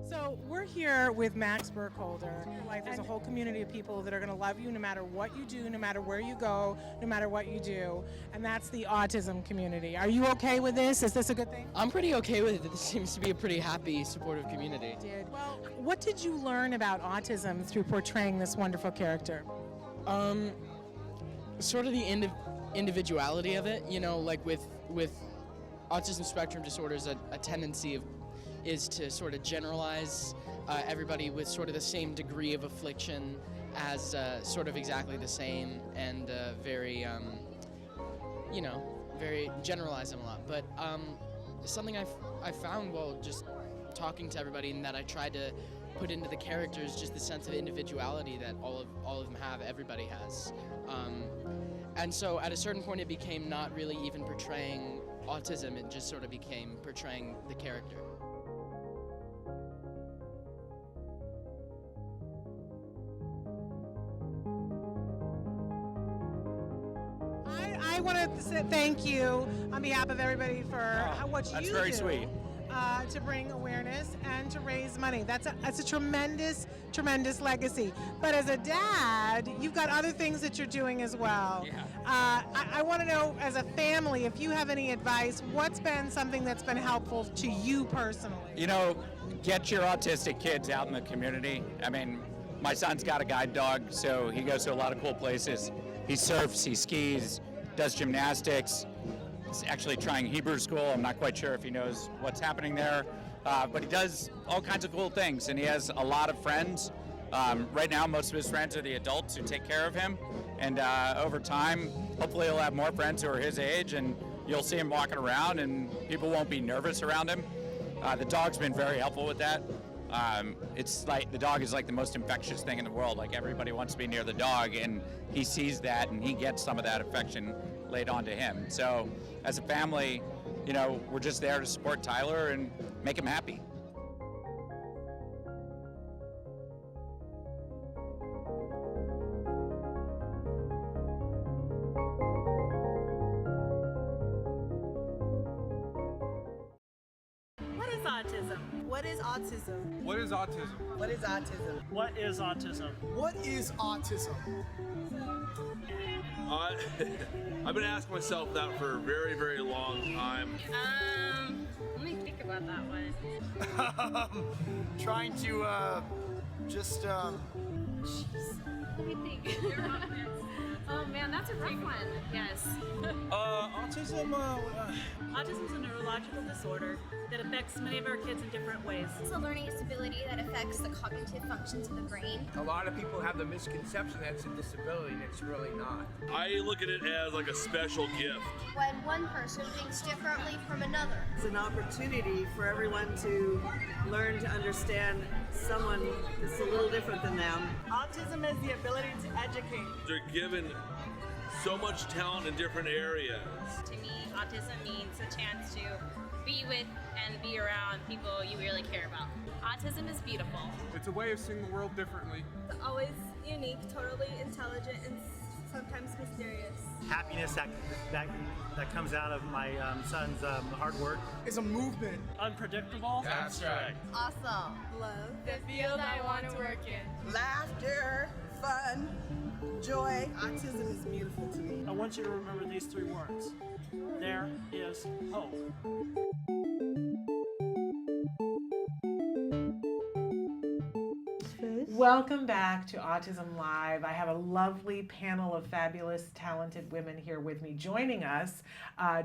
So we're here with Max Burkholder. There's a whole community of people that are going to love you no matter what you do, no matter where you go, no matter what you do. And that's the autism community. Are you okay with this? Is this a good thing? I'm pretty okay with it. This seems to be a pretty happy, supportive community. Well, what did you learn about autism through portraying this wonderful character? Sort of the individuality of it. You know, like with autism spectrum disorders, a tendency is to sort of generalize everybody with sort of the same degree of affliction as sort of exactly the same, and very generalize them a lot. But something I found while just talking to everybody, and that I tried to put into the characters, just the sense of individuality that all of them have, everybody has. And so at a certain point it became not really even portraying autism, it just sort of became portraying the character. I want to thank you on behalf of everybody for what you do. That's very sweet. To bring awareness and to raise money. That's a tremendous, tremendous legacy. But as a dad, you've got other things that you're doing as well. Yeah. I want to know, as a family, if you have any advice, what's been something that's been helpful to you personally? You know, get your autistic kids out in the community. I mean, my son's got a guide dog, so he goes to a lot of cool places. He surfs, he skis, does gymnastics. He's actually trying Hebrew school. I'm not quite sure if he knows what's happening there, but he does all kinds of cool things, and he has a lot of friends. Right now, most of his friends are the adults who take care of him, and over time, hopefully he'll have more friends who are his age, and you'll see him walking around, and people won't be nervous around him. The dog's been very helpful with that. It's like the dog is like the most infectious thing in the world. Like, everybody wants to be near the dog, and he sees that, and he gets some of that affection laid onto him. So as a family, you know, we're just there to support Tyler and make him happy. What is autism? What is autism? What is autism? What is autism? What is autism? What is autism? I've been asking myself that for a very, very long time. Let me think about that one. Trying to, just, Jeez. Let me think. Oh man, that's a big one. Yes. Autism, Autism is a neurological disorder that affects many of our kids in different ways. It's a learning disability that affects the cognitive functions of the brain. A lot of people have the misconception that it's a disability, and it's really not. I look at it as like a special gift. When one person thinks differently from another. It's an opportunity for everyone to learn to understand someone that's a little different than them. Autism is the ability to educate. They're given so much talent in different areas. To me, autism means a chance to be with and be around people you really care about. Autism is beautiful. it's a way of seeing the world differently. It's always unique, totally intelligent, and sometimes mysterious. Happiness that comes out of my son's hard work. It's a movement. Unpredictable. Abstract. Awesome. Love. The field I want to work in. Laughter, fun, joy. Autism is beautiful to me. I want you to remember these 3 words. There is hope. Welcome back to Autism Live. I have a lovely panel of fabulous, talented women here with me. Joining us,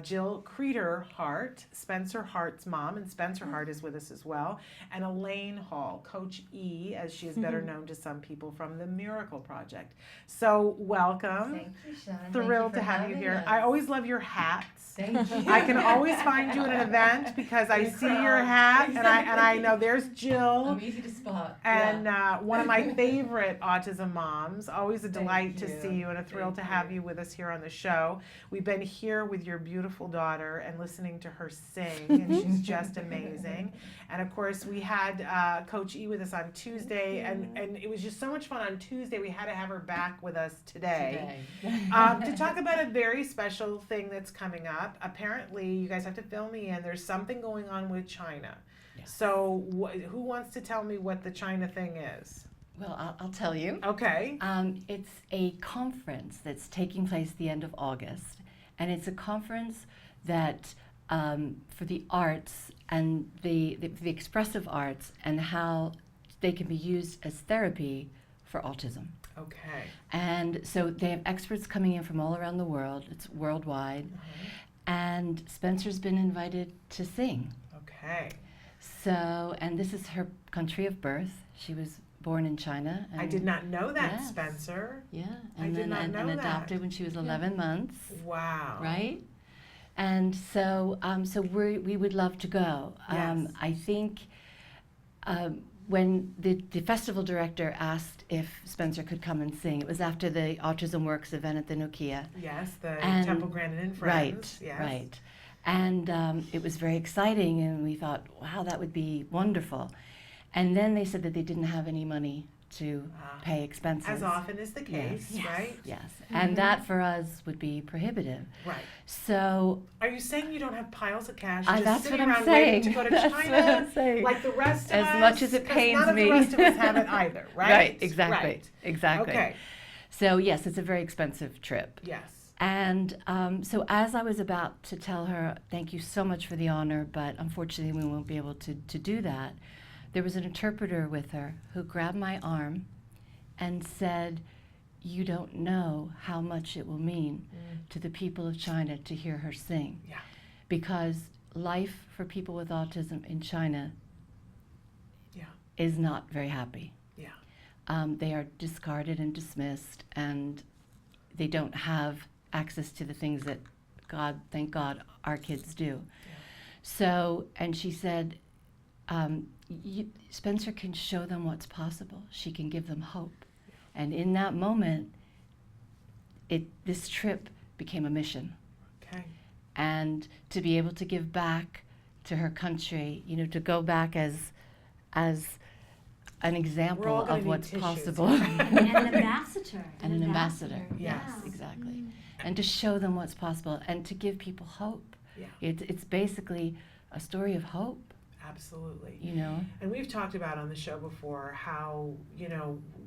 Jill Creeder-Hart, Spencer Hart's mom, and Spencer Hart is with us as well, and Elaine Hall, Coach E, as she is better known to some people, from the Miracle Project. So welcome. Thank you, Sean. Thrilled to have you having here. us. I always love your hats. Thank you. I can always find you at an event because I see your hat, and I know there's Jill. I'm easy to spot. And one of my favorite autism moms. Always a delight to see you, and a thrill to have you with us here on the show. We've been here with your beautiful daughter and listening to her sing, and she's just amazing. And of course, we had Coach E with us on Tuesday, and it was just so much fun on Tuesday. We had to have her back with us today. To talk about a very special thing that's coming up. Apparently, you guys have to fill me in. There's something going on with China. Yes. So who wants to tell me what the China thing is? Well, I'll tell you. Okay. It's a conference that's taking place the end of August, and it's a conference that for the arts and the expressive arts and how they can be used as therapy for autism. Okay. And so they have experts coming in from all around the world. It's worldwide. And Spencer's been invited to sing. Okay. So, and this is her country of birth. She was born in China. I did not know that, yes. Spencer. Yeah. I did not know that. adopted when she was 11 months. Wow. Right? And so we would love to go. Yes. I think when the festival director asked if Spencer could come and sing, it was after the Autism Works event at the Nokia. Yes, the And- Temple Grandin and Right, Friends. Yes. right. And it was very exciting, and we thought, wow, that would be wonderful. And then they said that they didn't have any money to pay expenses. As often is the case, Yes. right? Yes, and that for us would be prohibitive. Right. So Are you saying you don't have piles of cash that's just what sitting I'm around saying. waiting to go to That's China? what I'm saying. Like the rest of us? As much as it 'Cause pains none of me. the rest of us have it either, right? Right, exactly, Right. exactly. Okay. So yes, it's a very expensive trip. Yes. And so as I was about to tell her, thank you so much for the honor, but unfortunately we won't be able to do that, there was an interpreter with her who grabbed my arm and said, you don't know how much it will mean to the people of China to hear her sing. Yeah. Because life for people with autism in China Yeah. is not very happy. Yeah. They are discarded and dismissed, and they don't have access to the things that thank God, our kids do. Yeah. So, and she said, Spencer can show them what's possible. She can give them hope. And in that moment, this trip became a mission. Okay. And to be able to give back to her country, to go back as an example gonna of need what's tissues. possible. And an ambassador. And an ambassador. Yes. Yes, exactly. And to show them what's possible and to give people hope. Yeah. It's basically a story of hope. Absolutely. And we've talked about on the show before how,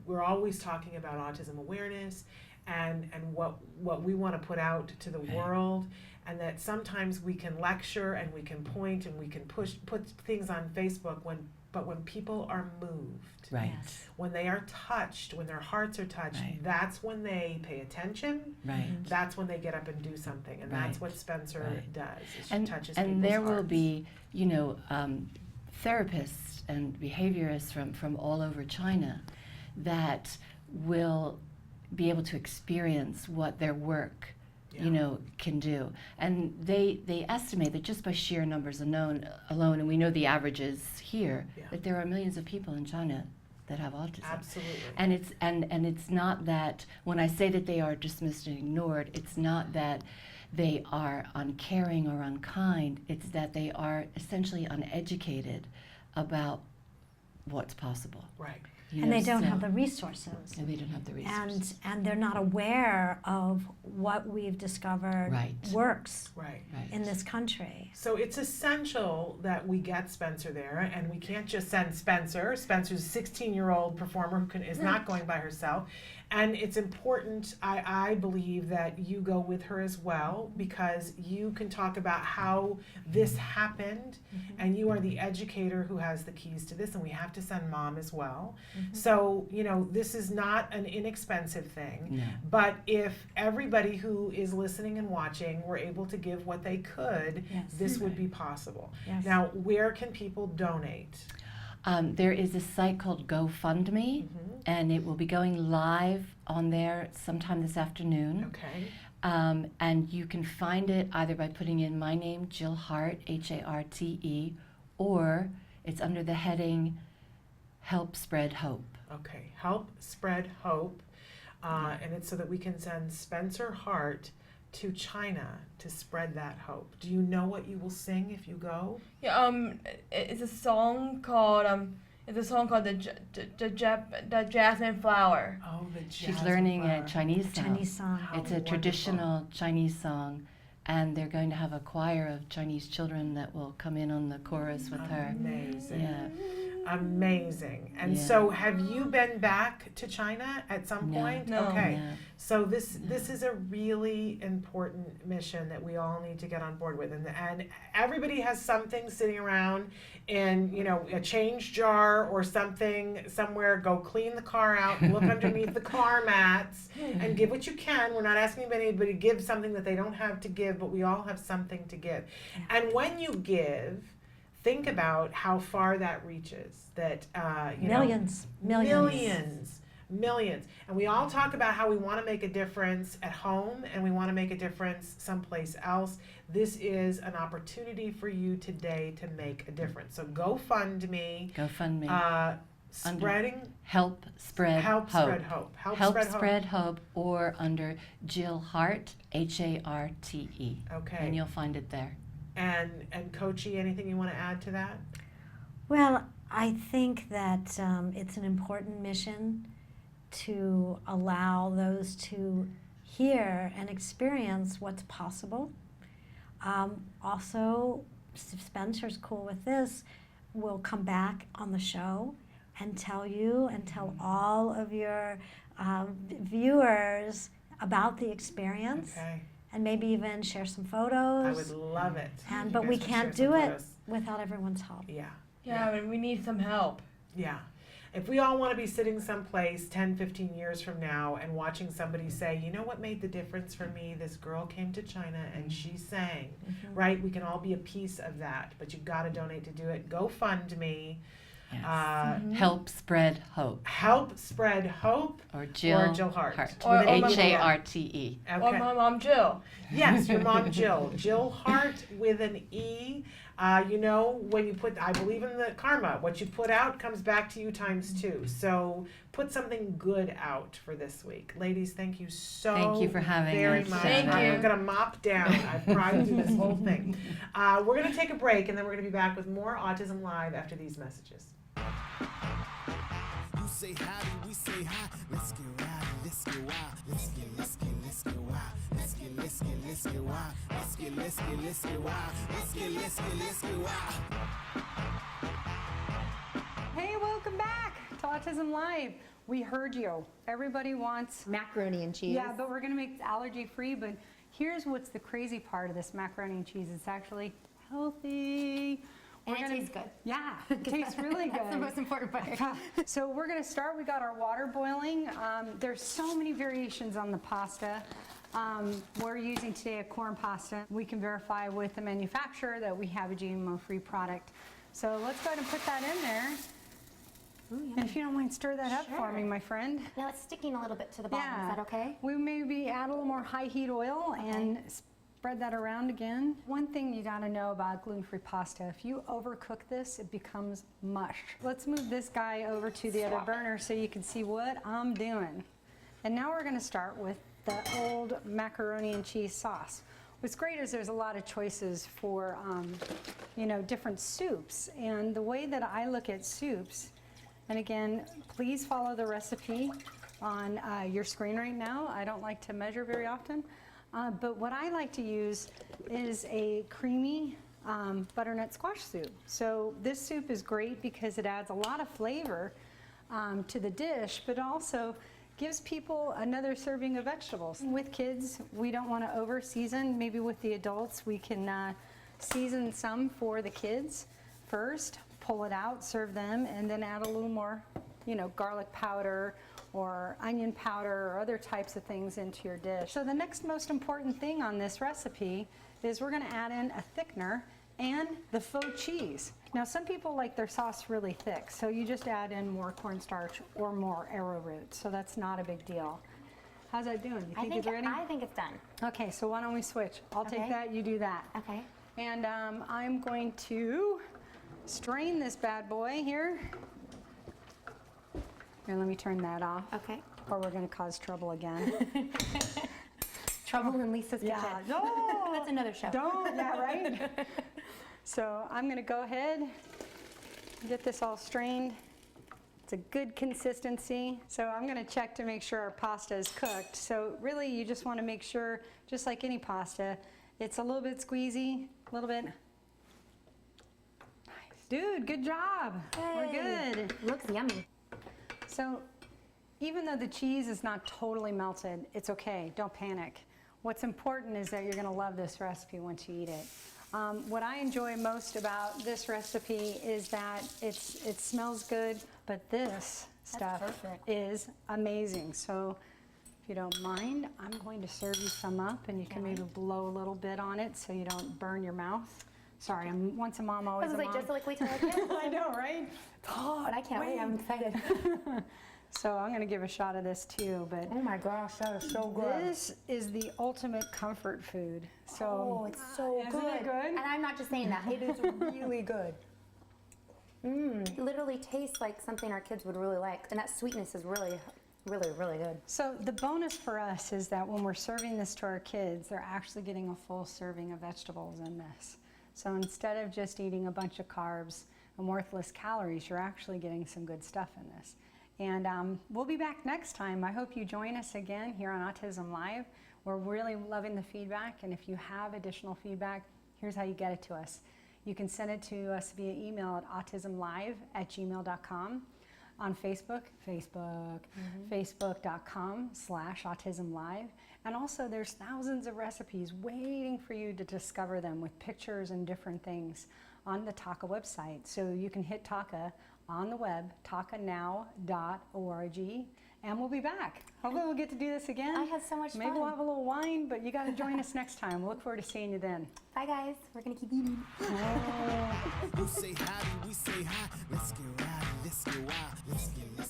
we're always talking about autism awareness and what we want to put out to the world, and that sometimes we can lecture and we can point and we can put things on Facebook but when people are moved, right. when they are touched, when their hearts are touched, Right. that's when they pay attention. Right. That's when they get up and do something, and that's Right. what Spencer Right. does. Is she And touches people's there will hearts. be, therapists and behaviorists from all over China that will be able to experience what their work can do. And they estimate that just by sheer numbers alone, and we know the averages here, that there are millions of people in China that have autism. Absolutely. And it's not that when I say that they are dismissed and ignored, it's not that they are uncaring or unkind, it's that they are essentially uneducated about what's possible. Right. And they don't have the resources. And they don't have the resources. And they're not aware of what we've discovered Right. works Right. in this country. So it's essential that we get Spencer there, and we can't just send Spencer. Spencer's a 16-year-old performer who is not going by herself. And it's important, I believe, that you go with her as well, because you can talk about how this happened, and you are the educator who has the keys to this, and we have to send mom as well. So, this is not an inexpensive thing, No. but if everybody who is listening and watching were able to give what they could, Yes. this would be possible. Yes. Now, where can people donate? There is a site called GoFundMe, and it will be going live on there sometime this afternoon. Okay. And you can find it either by putting in my name, Jill Hart, Harte, or it's under the heading Help Spread Hope. Okay, Help Spread Hope. And it's so that we can send Spencer Hart to China to spread that hope. Do you know what you will sing if you go? Yeah, it's a song called the Jasmine Flower. Oh, the She's learning a Flower. Chinese song. Chinese song. How It's a wonderful. traditional Chinese song, and they're going to have a choir of Chinese children that will come in on the chorus with her. Amazing. Yeah. Amazing. And Yeah. so have you been back to China at some No. point? No. Okay. No. So this is a really important mission that we all need to get on board with, and everybody has something sitting around in a change jar or something somewhere. Go clean the car out, look underneath the car mats, and give what you can. We're not asking anybody to give something that they don't have to give, but we all have something to give. And when you give, think about how far that reaches. That Millions. Millions. And we all talk about how we want to make a difference at home and we want to make a difference someplace else. This is an opportunity for you today to make a difference. So GoFundMe. GoFundMe. Spreading Help Spread Hope. Spread Hope. Help Spread Hope, or under Jill Harte, Harte. Okay. And you'll find it there. And Coachy, anything you want to add to that? Well, I think that it's an important mission to allow those to hear and experience what's possible. Also, if Spencer's cool with this, we'll come back on the show and tell you and tell all of your viewers about the experience. Okay. And maybe even share some photos. I would love it. But we can't do it without everyone's help. Yeah. Yeah, but we need some help. Yeah. If we all want to be sitting someplace 10, 15 years from now and watching somebody say, you know what made the difference for me? This girl came to China and she sang, right? We can all be a piece of that, but you've got to donate to do it. GoFundMe. Yes. Help Spread Hope. Help Spread Hope. Or Jill Harte. Or H-A-R-T-E. H-A-R-T-E. Okay. Or my mom Jill. Yes, your mom Jill. Jill Harte with an E. You know, when you put, I believe in the karma. What you put out comes back to you ×2. So put something good out for this week. Ladies, thank you so Thank you for having very us. much. Thank I'm you. going to mop down. I've cried through this whole thing. We're going to take a break, and then we're going to be back with more Autism Live after these messages. You say howdy, we say hi. Let's get rowdy, let's get wild. Let's get wild. Let's get wild. Let's get wild. Let's get wild. Hey, welcome back to Autism Live. We heard you. Everybody wants macaroni and cheese. Yeah, but we're gonna make it allergy free. But here's what's the crazy part of this macaroni and cheese. It's actually healthy. And it tastes good. Yeah, it tastes really good. That's the most important part. So we're gonna start, we got our water boiling. There's so many variations on the pasta. We're using today a corn pasta. We can verify with the manufacturer that we have a GMO-free product. So let's go ahead and put that in there. Ooh, and if you don't mind, stir that up for me, my friend. Now it's sticking a little bit to the bottom. Yeah. Is that okay? We maybe add a little more high heat oil and spread that around again. One thing you gotta know about gluten-free pasta, if you overcook this, it becomes mush. Let's move this guy over to the other burner so you can see what I'm doing. And now we're gonna start with the old macaroni and cheese sauce. What's great is there's a lot of choices for, you know, different soups. And the way that I look at soups, and again, please follow the recipe on your screen right now. I don't like to measure very often. But what I like to use is a creamy butternut squash soup. So this soup is great because it adds a lot of flavor to the dish, but also gives people another serving of vegetables. With kids, we don't want to over season. Maybe with the adults, we can season some for the kids first, pull it out, serve them, and then add a little more, you know, garlic powder or onion powder or other types of things into your dish. So the next most important thing on this recipe is we're gonna add in a thickener and the faux cheese. Now some people like their sauce really thick, so you just add in more cornstarch or more arrowroot, so that's not a big deal. How's that doing? You think it's ready? I think it's done. Okay, so why don't we switch? I'll take that, you do that. Okay. And I'm going to strain this bad boy here. Here, let me turn that off. Okay. Or we're going to cause trouble again. Trouble in Lisa's kitchen. Yeah, no. That's another show. Don't, yeah, right? So I'm going to go ahead and get this all strained. It's a good consistency. So I'm going to check to make sure our pasta is cooked. So really you just want to make sure, just like any pasta, it's a little bit squeezy, a little bit. Nice. Dude, good job. Hey. We're good. Looks yummy. So even though the cheese is not totally melted, it's okay, don't panic. What's important is that you're gonna love this recipe once you eat it. What I enjoy most about this recipe is that it smells good, but this stuff is amazing. So if you don't mind, I'm going to serve you some up and you can maybe blow a little bit on it so you don't burn your mouth. Sorry, I'm once a mom, always a mom. Just like we tell our kids. I know, right? Oh, but I can't wait. I'm excited. So I'm gonna give a shot of this too, but oh my gosh, that is so good. This is the ultimate comfort food. So oh, it's so isn't good. it good? And I'm not just saying that, it is really good. It literally tastes like something our kids would really like, and that sweetness is really, really, really good. So the bonus for us is that when we're serving this to our kids, they're actually getting a full serving of vegetables in this. So instead of just eating a bunch of carbs and worthless calories, you're actually getting some good stuff in this. And we'll be back next time. I hope you join us again here on Autism Live. We're really loving the feedback, and if you have additional feedback, here's how you get it to us. You can send it to us via email at autismlive@gmail.com. On Facebook, facebook.com/autismlive. And also there's thousands of recipes waiting for you to discover them with pictures and different things on the TACA website. So you can hit TACA on the web, tacanow.org, and we'll be back. Hopefully we'll get to do this again. I had so much Maybe fun. we'll have a little wine, but you got to join us next time. We'll look forward to seeing you then. Bye guys, we're gonna keep eating. You say howdy, we say hi. Let's get rowdy, let's get wild. Let's get wild.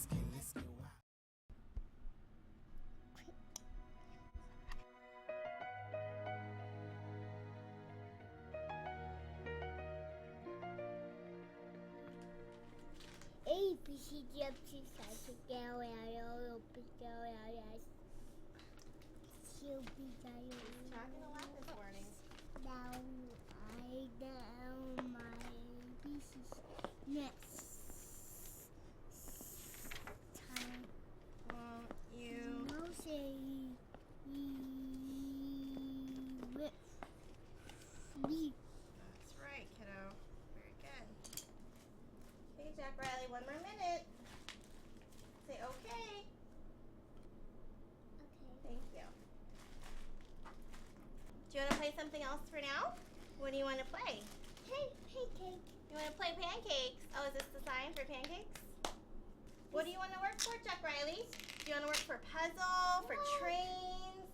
A, B, C, D, F, G, H, I, J, K, L, M, N, O, P, Q, R, S, T, U, V, W, Talking a lot this morning. down, I, down, my, B, C, next time. Won't you? No, say, with me. That's right, kiddo. Very good. Okay, Jack Riley, one more minute. Say okay. Okay. Thank you. Do you want to play something else for now? What do you want to play? Pancake. You want to play pancakes? Oh, is this the sign for pancakes? What do you want to work for, Jack Riley? Do you want to work for puzzle, for trains,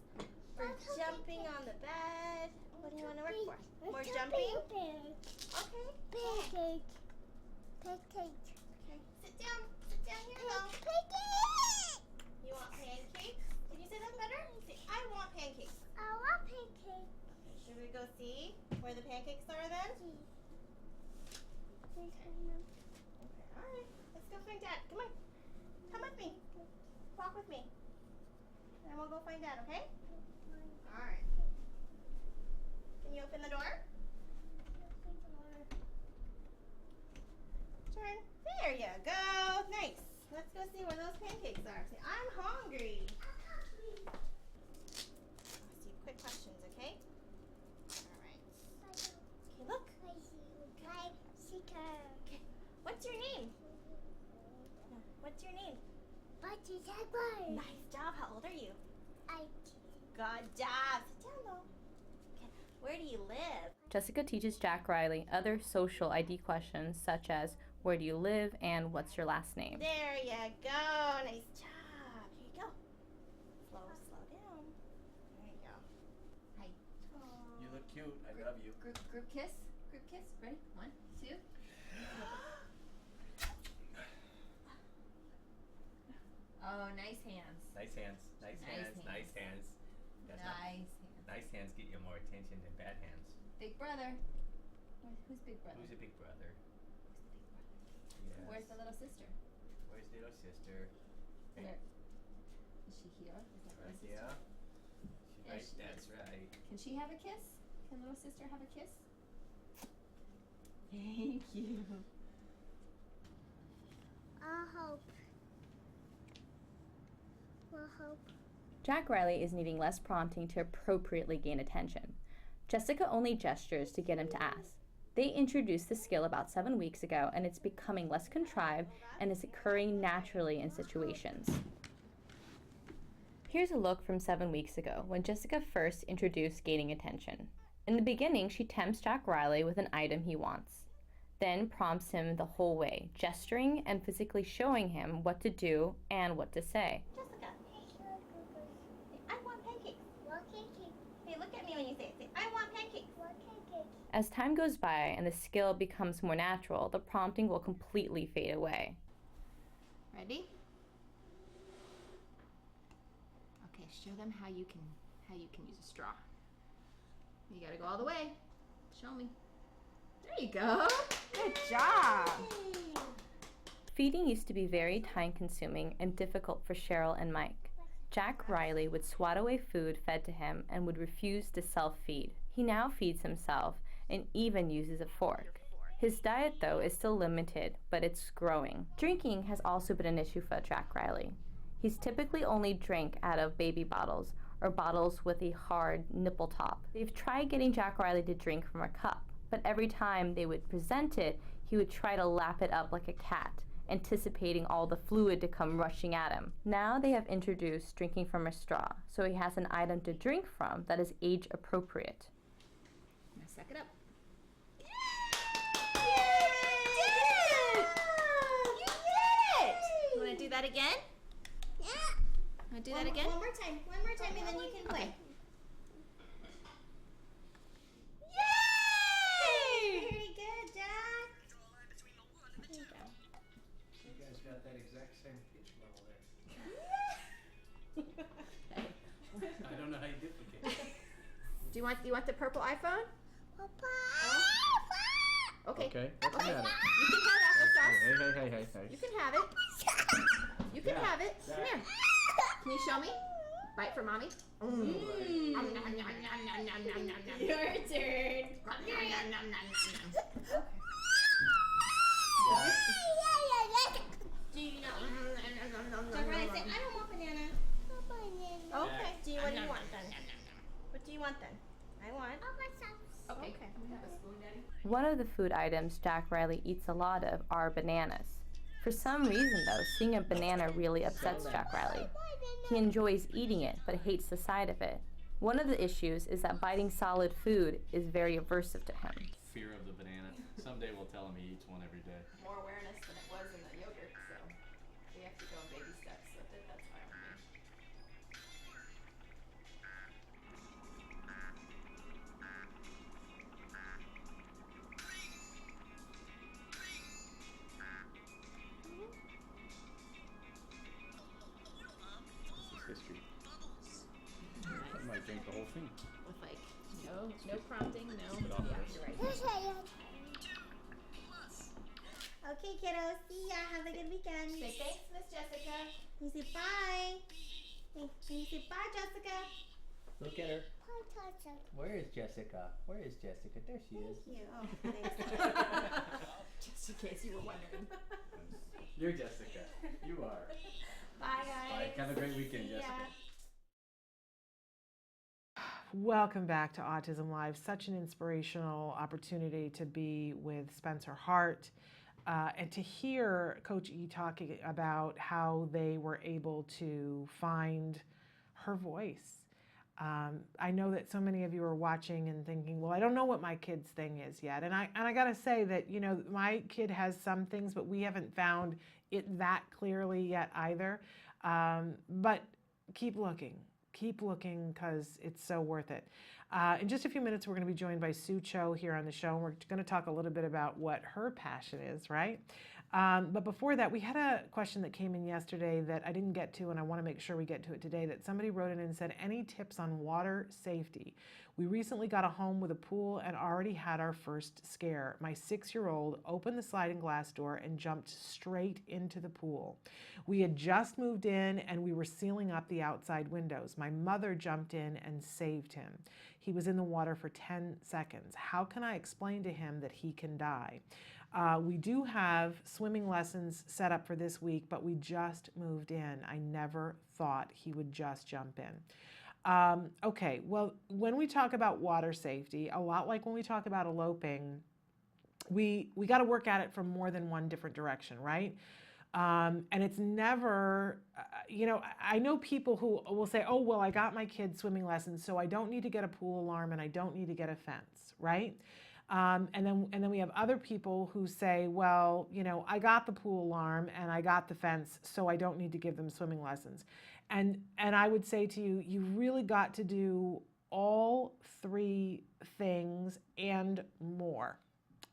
for jumping on the bed? What do you want to work for? More jumping? Okay. Pancake. Pancake. Okay. Sit down here though. Pancake. You want pancakes? Can you say that better? Say, I want pancakes. I want pancake. Okay, should we go see where the pancakes are then? Okay, alright. Let's go find Dad. Come on. Come with me. Walk with me. And we'll go find Dad, okay? Alright. Can you open the door? Turn. There you go. Nice. Let's go see where those pancakes are. Say, I'm hungry. Ask you quick questions, okay? Alright. Okay, look. Okay. What's your name? No. What's your name? Nice job. How old are you? Good job. Sit down though. Okay. Where do you live? Jessica teaches Jack Riley other social ID questions such as where do you live and what's your last name. There you go. Nice job. Here you go. Slow down. There you go. Hi. You look cute. I love you. Group kiss. Group kiss. Ready? 1, 2. Oh, nice hands. Nice hands. Nice hands. Nice hands. That's not- Nice hands. Nice hands get you more attention than bad hands. Big brother. Who's big brother? Who's a big brother? Yes. Where's the little sister? Where's little sister? Where? Is she here? Is that Right little sister? here. There Right, she that's right. Can she have a kiss? Can little sister have a kiss? Thank you. I'll hope. We'll hope. Jack Riley is needing less prompting to appropriately gain attention. Jessica only gestures to get him to ask. They introduced the skill about 7 weeks ago, and it's becoming less contrived and is occurring naturally in situations. Here's a look from 7 weeks ago, when Jessica first introduced gaining attention. In the beginning, she tempts Jack Riley with an item he wants, then prompts him the whole way, gesturing and physically showing him what to do and what to say. Jessica. I want pancakes. Hey, look at me when you say it. Say, I want pancakes. As time goes by and the skill becomes more natural, the prompting will completely fade away. Ready? Show them how you can use a straw. You gotta go all the way. Show me. There you go. Good job. Feeding used to be very time-consuming and difficult for Cheryl and Mike. Jack Riley would swat away food fed to him and would refuse to self-feed. He now feeds himself and even uses a fork. His diet, though, is still limited, but it's growing. Drinking has also been an issue for Jack Riley. He's typically only drank out of baby bottles or bottles with a hard nipple top. They've tried getting Jack Riley to drink from a cup, but every time they would present it, he would try to lap it up like a cat, anticipating all the fluid to come rushing at him. Now they have introduced drinking from a straw, so he has an item to drink from that is age appropriate. Now suck it up. You want to do that again? Yeah. Want to do that again? One more time, and then you can play. Okay. Yay! Very good, Jack. There you go. You guys got that exact same pitch level there. I don't know how you duplicate. Do you want the purple iPhone? Okay. Okay, what's the matter? You can have applesauce. Hey. You can have it. You can have it. Come here. Can you show me? Bite for mommy. Your turn. Do you know? Jack Riley said, I don't want banana. Okay. Do you what do you want then? What do you want then? I want. Okay. We have a spoon, Daddy. One of the food items Jack Riley eats a lot of are bananas. For some reason, though, seeing a banana really upsets Jack Riley. He enjoys eating it, but hates the sight of it. One of the issues is that biting solid food is very aversive to him. Fear of the banana. Someday we'll tell him he eats one every day. More awareness than it was in the yogurt, so we have to go in baby steps with it. That's fine with me. This is history. I might drink the whole thing. With like no prompting, no. Keep it off Yeah, first. you're right. Okay, kiddos. See ya. Have a good weekend. Say thanks, Miss Jessica. You say bye. You say bye, Jessica. Look at her. Bye, Tasha. Where is Jessica? Where is Jessica? There she is. Thank you. Oh, thanks. Just in case you were wondering. You're Jessica. You are. Bye, guys. Bye. Have a great weekend, See ya. Jessica. Welcome back to Autism Live. Such an inspirational opportunity to be with Spencer Hart and to hear Coach E talking about how they were able to find her voice. I know that so many of you are watching and thinking, well, I don't know what my kid's thing is yet. And I gotta say that, you know, my kid has some things, but we haven't found it that clearly yet either. But keep looking because it's so worth it. In just a few minutes, we're going to be joined by Sue Cho here on the show, and we're going to talk a little bit about what her passion is, right? But before that, we had a question that came in yesterday that I didn't get to, and I want to make sure we get to it today, that somebody wrote in and said, any tips on water safety? We recently got a home with a pool and already had our first scare. My 6-year-old opened the sliding glass door and jumped straight into the pool. We had just moved in and we were sealing up the outside windows. My mother jumped in and saved him. He was in the water for 10 seconds. How can I explain to him that he can die? We do have swimming lessons set up for this week, but we just moved in. I never thought he would just jump in. Okay, well, when we talk about water safety, a lot like when we talk about eloping, we got to work at it from more than one different direction, right? And it's never, you know, I know people who will say, oh, well, I got my kid swimming lessons, so I don't need to get a pool alarm and I don't need to get a fence, right? And then we have other people who say, well, you know, I got the pool alarm and I got the fence, so I don't need to give them swimming lessons. And I would say to you, you really got to do all three things and more,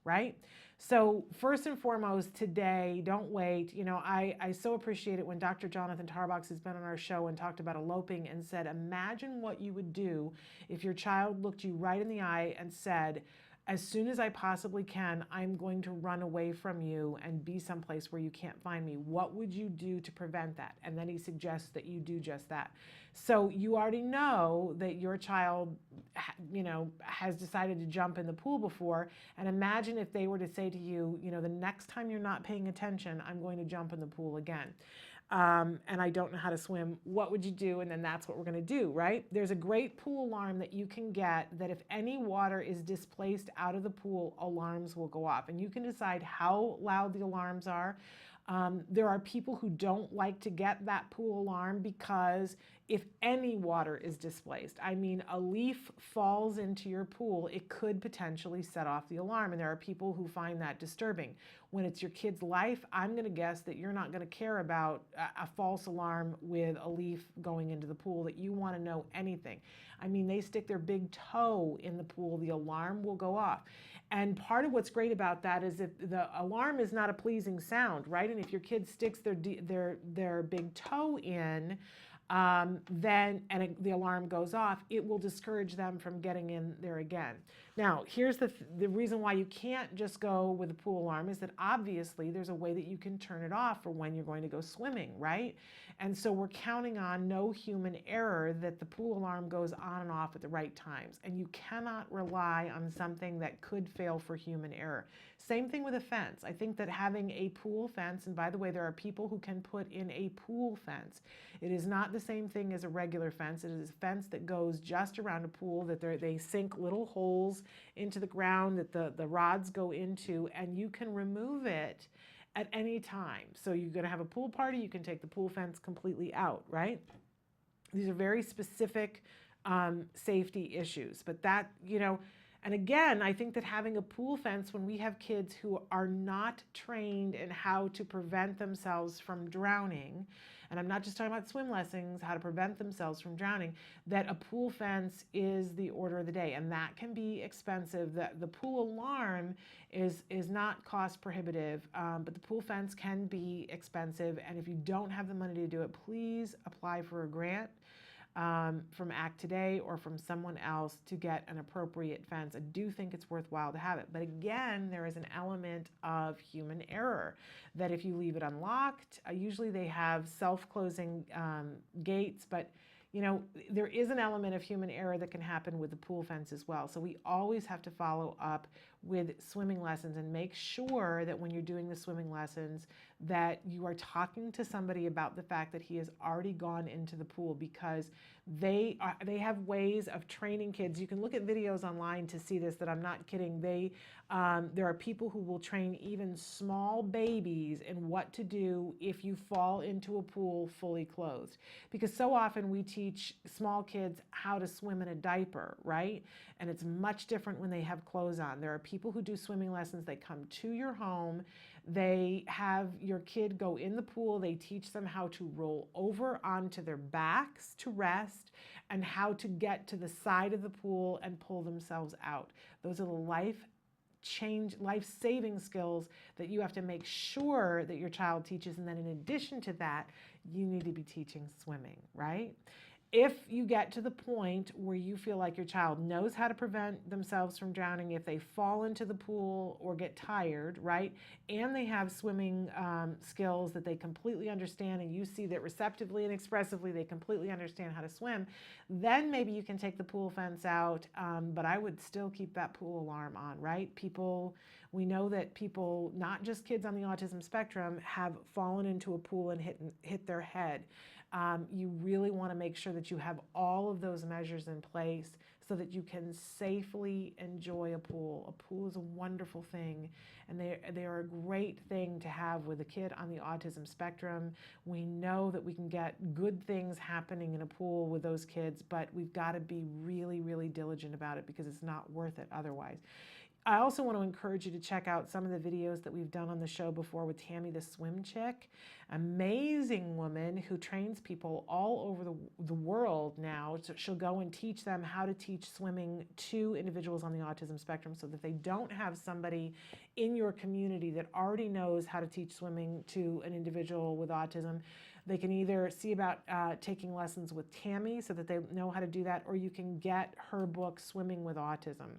right? So first and foremost today, don't wait. You know, I so appreciate it when Dr. Jonathan Tarbox has been on our show and talked about eloping and said, imagine what you would do if your child looked you right in the eye and said, as soon as I possibly can, I'm going to run away from you and be someplace where you can't find me. What would you do to prevent that? And then he suggests that you do just that. So you already know that your child, you know, has decided to jump in the pool before. And imagine if they were to say to you, you know, the next time you're not paying attention, I'm going to jump in the pool again. And I don't know how to swim, what would you do? And then that's what we're going to do, right? There's a great pool alarm that you can get that if any water is displaced out of the pool, alarms will go off. And you can decide how loud the alarms are. There are people who don't like to get that pool alarm because if any water is displaced, I mean, a leaf falls into your pool, it could potentially set off the alarm. And there are people who find that disturbing. When it's your kid's life, I'm going to guess that you're not going to care about a false alarm with a leaf going into the pool, that you want to know anything. I mean, they stick their big toe in the pool, the alarm will go off. And part of what's great about that is if the alarm is not a pleasing sound, right? And if your kid sticks their big toe in, the alarm goes off, it will discourage them from getting in there again. Now, here's the reason why you can't just go with a pool alarm is that obviously there's a way that you can turn it off for when you're going to go swimming, right? And so we're counting on no human error that the pool alarm goes on and off at the right times. And you cannot rely on something that could fail for human error. Same thing with a fence. I think that having a pool fence, and by the way, there are people who can put in a pool fence. It is not the same thing as a regular fence. It is a fence that goes just around a pool, that they sink little holes into the ground that the rods go into, and you can remove it at any time. So you're going to have a pool party, you can take the pool fence completely out, right? These are very specific safety issues. But that, you know, and again, I think that having a pool fence, when we have kids who are not trained in how to prevent themselves from drowning, and I'm not just talking about swim lessons, how to prevent themselves from drowning, that a pool fence is the order of the day. And that can be expensive. The pool alarm is not cost prohibitive, but the pool fence can be expensive. And if you don't have the money to do it, please apply for a grant from Act Today or from someone else to get an appropriate fence. I do think it's worthwhile to have it. But again, there is an element of human error that if you leave it unlocked, usually they have self-closing gates, but you know, there is an element of human error that can happen with the pool fence as well. So we always have to follow up with swimming lessons and make sure that when you're doing the swimming lessons that you are talking to somebody about the fact that he has already gone into the pool, because they have ways of training kids. You can look at videos online to see this, that I'm not kidding. There are people who will train even small babies in what to do if you fall into a pool fully clothed. Because so often we teach small kids how to swim in a diaper, right? And it's much different when they have clothes on. There are people who do swimming lessons, they come to your home, they have your kid go in the pool, they teach them how to roll over onto their backs to rest and how to get to the side of the pool and pull themselves out. Those are the life-saving skills that you have to make sure that your child teaches. And then in addition to that, you need to be teaching swimming, right? If you get to the point where you feel like your child knows how to prevent themselves from drowning, if they fall into the pool or get tired, right, and they have swimming skills that they completely understand, and you see that receptively and expressively they completely understand how to swim, then maybe you can take the pool fence out, but I would still keep that pool alarm on, right? We know that people, not just kids on the autism spectrum, have fallen into a pool and hit their head. You really want to make sure that you have all of those measures in place so that you can safely enjoy a pool. A pool is a wonderful thing, and they are a great thing to have with a kid on the autism spectrum. We know that we can get good things happening in a pool with those kids, but we've got to be really, really diligent about it because it's not worth it otherwise. I also want to encourage you to check out some of the videos that we've done on the show before with Tammy the Swim Chick. Amazing woman who trains people all over the world now. So she'll go and teach them how to teach swimming to individuals on the autism spectrum, so that they don't have somebody in your community that already knows how to teach swimming to an individual with autism. They can either see about taking lessons with Tammy so that they know how to do that, or you can get her book, Swimming with Autism.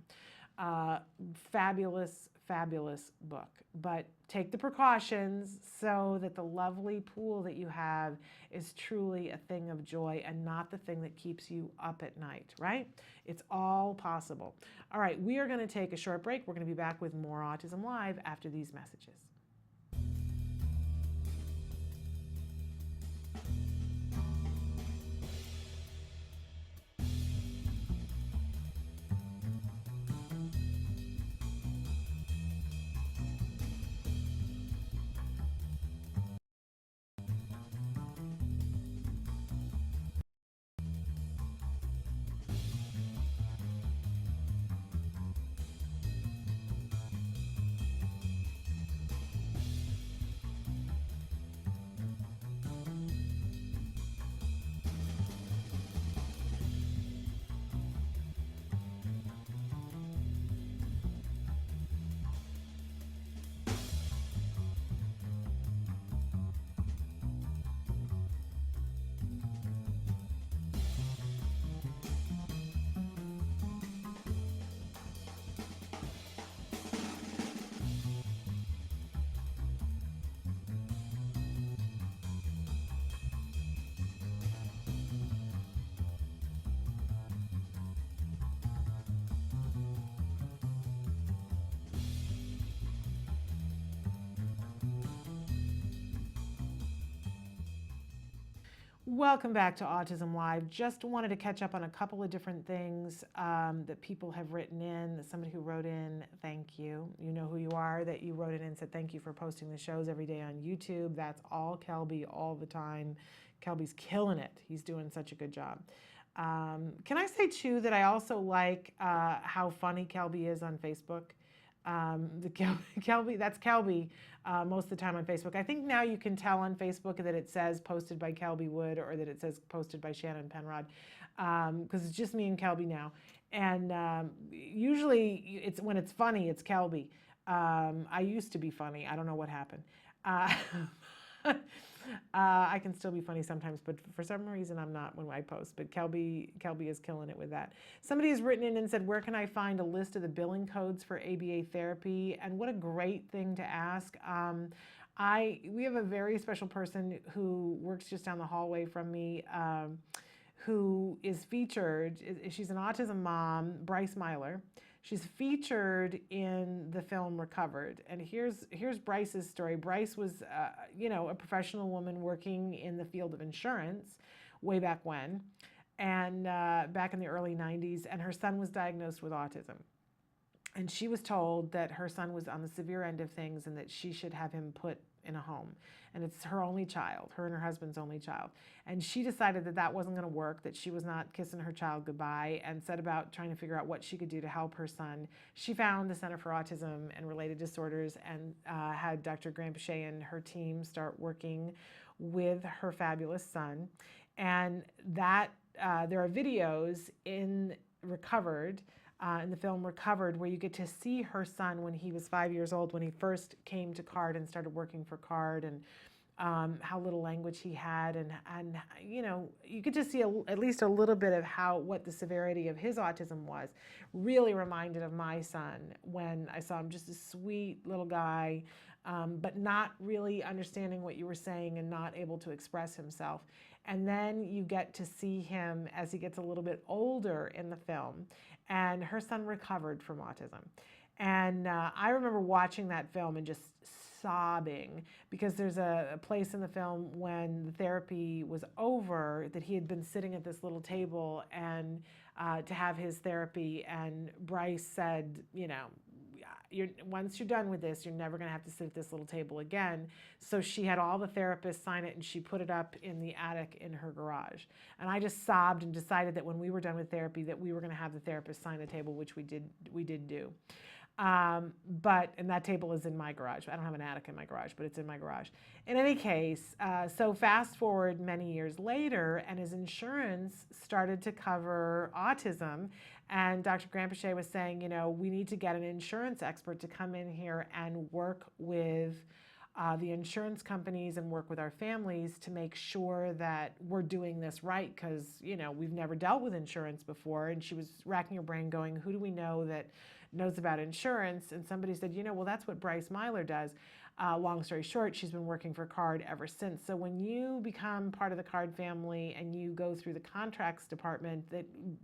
Fabulous, fabulous book. But take the precautions so that the lovely pool that you have is truly a thing of joy and not the thing that keeps you up at night, right? It's all possible. All right, we are going to take a short break. We're going to be back with more Autism Live after these messages. Welcome back to Autism Live. Just wanted to catch up on a couple of different things that people have written in. Somebody who wrote in, thank you. You know who you are, that you wrote it in and said thank you for posting the shows every day on YouTube. That's all Kelby all the time. Kelby's killing it. He's doing such a good job. Can I say too that I also like how funny Kelby is on Facebook? Kelby, that's Kelby most of the time on Facebook. I think now you can tell on Facebook that it says posted by Kelby Wood or that it says posted by Shannon Penrod, because it's just me and Kelby now. And usually it's when it's funny, it's Kelby. I used to be funny. I don't know what happened. I can still be funny sometimes, but for some reason I'm not when I post. But Kelby is killing it with that. Somebody has written in and said, where can I find a list of the billing codes for ABA therapy? And what a great thing to ask. We have a very special person who works just down the hallway from me, who is featured. She's an autism mom, Bryce Myler. She's featured in the film Recovered. And here's Bryce's story. Bryce was, a professional woman working in the field of insurance way back when, and back in the early 90s, and her son was diagnosed with autism. And she was told that her son was on the severe end of things and that she should have him put in a home. And it's her only child, her and her husband's only child. And she decided that that wasn't going to work, that she was not kissing her child goodbye, and set about trying to figure out what she could do to help her son. She found the Center for Autism and Related Disorders and had Dr. Graham Pichet and her team start working with her fabulous son. And that there are videos in Recovered, in the film Recovered, where you get to see her son when he was 5 years old, when he first came to CARD and started working for CARD, and how little language he had, and you get to see at least a little bit of what the severity of his autism was. Really reminded of my son when I saw him, just a sweet little guy, but not really understanding what you were saying and not able to express himself. And then you get to see him as he gets a little bit older in the film, and her son recovered from autism. And I remember watching that film and just sobbing, because there's a place in the film when the therapy was over that he had been sitting at this little table and to have his therapy, and Bryce said, once you're done with this, you're never going to have to sit at this little table again. So she had all the therapists sign it, and she put it up in the attic in her garage. And I just sobbed and decided that when we were done with therapy that we were going to have the therapist sign the table, which we did do. And that table is in my garage. I don't have an attic in my garage, but it's in my garage. In any case, so fast forward many years later, and his insurance started to cover autism. And Dr. Grandpichet was saying, you know, we need to get an insurance expert to come in here and work with the insurance companies and work with our families to make sure that we're doing this right, because, you know, we've never dealt with insurance before. And she was racking her brain going, who do we know that knows about insurance? And somebody said, you know, well, that's what Bryce Myler does. Long story short, she's been working for CARD ever since. So when you become part of the CARD family and you go through the contracts department,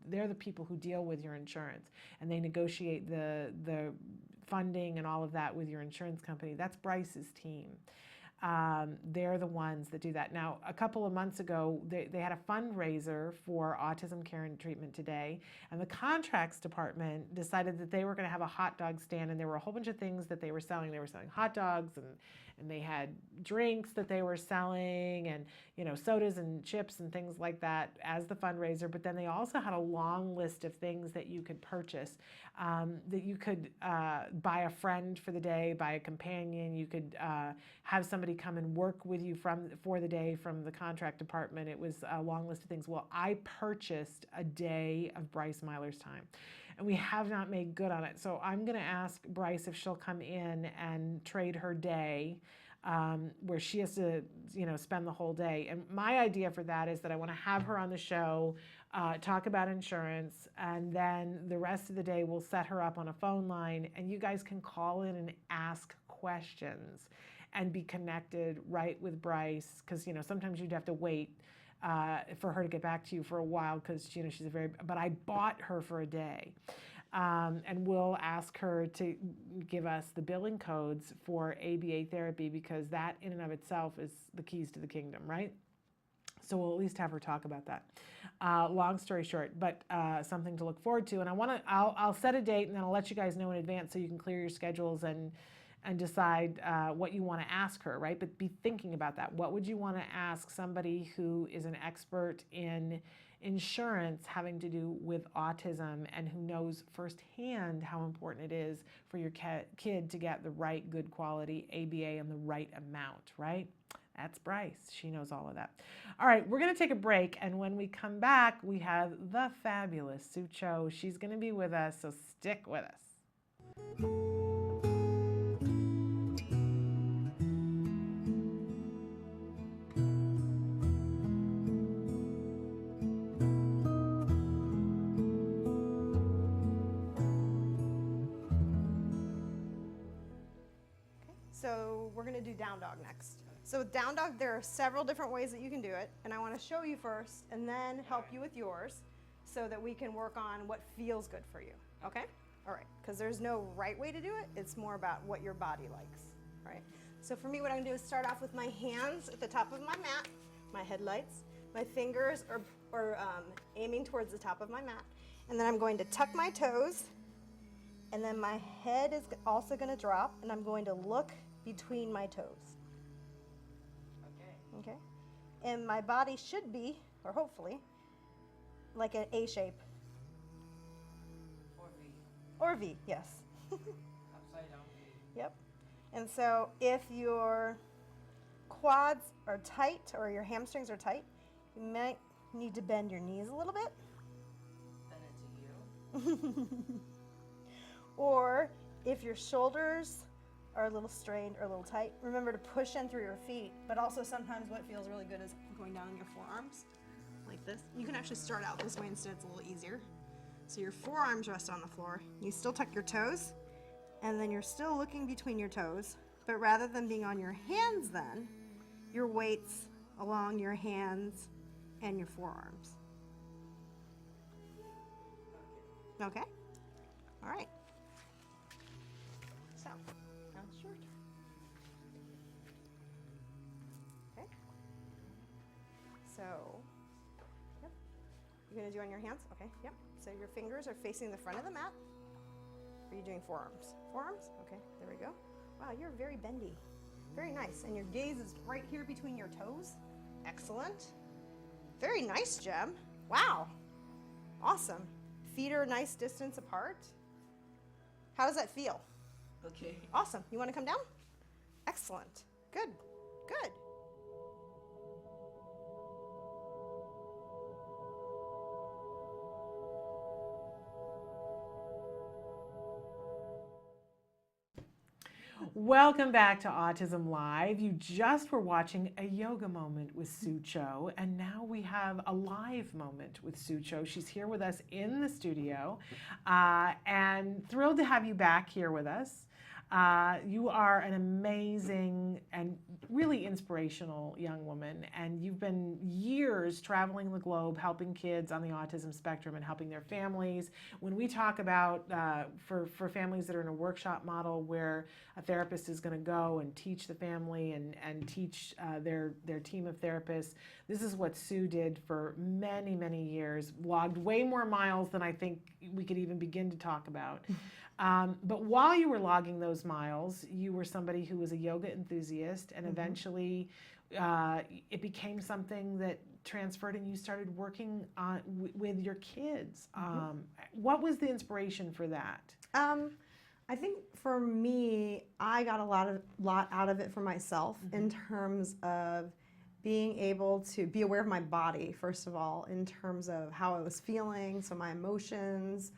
they're the people who deal with your insurance, and they negotiate the funding and all of that with your insurance company. That's Bryce's team. They're the ones that do that. Now, a couple of months ago, they had a fundraiser for Autism Care and Treatment Today, and the contracts department decided that they were going to have a hot dog stand, and there were a whole bunch of things that they were selling. They were selling hot dogs, and they had drinks that they were selling, and, you know, sodas and chips and things like that as the fundraiser. But then they also had a long list of things that you could purchase, that you could buy a friend for the day, buy a companion. You could have somebody come and work with you for the day from the contract department. It was a long list of things. Well, I purchased a day of Bryce Myler's time, and we have not made good on it. So I'm going to ask Bryce if she'll come in and trade her day, where she has to, you know, spend the whole day. And my idea for that is that I want to have her on the show, talk about insurance, and then the rest of the day we'll set her up on a phone line, and you guys can call in and ask questions and be connected right with Bryce, because, you know, sometimes you'd have to wait for her to get back to you for a while, because, you know, but I bought her for a day. And we'll ask her to give us the billing codes for ABA therapy, because that in and of itself is the keys to the kingdom, right? So we'll at least have her talk about that. Long story short, but something to look forward to. And I'll set a date, and then I'll let you guys know in advance so you can clear your schedules and decide what you want to ask her, right? But be thinking about that. What would you want to ask somebody who is an expert in insurance having to do with autism, and who knows firsthand how important it is for your kid to get the right good quality ABA and the right amount, right? That's Bryce. She knows all of that. All right, we're going to take a break, and when we come back, we have the fabulous Sue Cho. She's going to be with us, so stick with us. So we're going to do down dog next. So with down dog, there are several different ways that you can do it, and I want to show you first and then help you with yours so that we can work on what feels good for you, okay? All right, because there's no right way to do it. It's more about what your body likes, right? So for me, what I'm going to do is start off with my hands at the top of my mat, my headlights. My fingers are aiming towards the top of my mat, and then I'm going to tuck my toes, and then my head is also going to drop, and I'm going to look between my toes. Okay? And my body should be, or hopefully, like an A shape. Or V. Or V, yes. Upside down V. Yep. And so if your quads are tight or your hamstrings are tight, you might need to bend your knees a little bit. Then it's a U. Or if your shoulders are a little strained or a little tight, remember to push in through your feet. But also sometimes what feels really good is going down on your forearms, like this. You can actually start out this way instead, it's a little easier. So your forearms rest on the floor. You still tuck your toes, and then you're still looking between your toes. But rather than being on your hands then, your weight's along your hands and your forearms. Okay? All right. So, now it's your turn. Okay? So, yep. You're going to do on your hands? Okay, yep. So your fingers are facing the front of the mat. Or are you doing forearms? Forearms? Okay, there we go. Wow, you're very bendy. Very nice. And your gaze is right here between your toes. Excellent. Very nice, Jem. Wow. Awesome. Feet are a nice distance apart. How does that feel? Okay. Awesome. You want to come down? Excellent. Good. Good. Welcome back to Autism Live. You just were watching a yoga moment with Sue Cho, and now we have a live moment with Sue Cho. She's here with us in the studio, and thrilled to have you back here with us. You are an amazing and really inspirational young woman, and you've been years traveling the globe helping kids on the autism spectrum and helping their families. When we talk about for families that are in a workshop model where a therapist is going to go and teach the family and teach their team of therapists, this is what Sue did for many, many years, logged way more miles than I think we could even begin to talk about. But while you were logging those miles, you were somebody who was a yoga enthusiast, and eventually it became something that transferred, and you started working on with your kids. What was the inspiration for that? I think for me, I got a lot out of it for myself in terms of being able to be aware of my body, first of all, in terms of how I was feeling, so my emotions,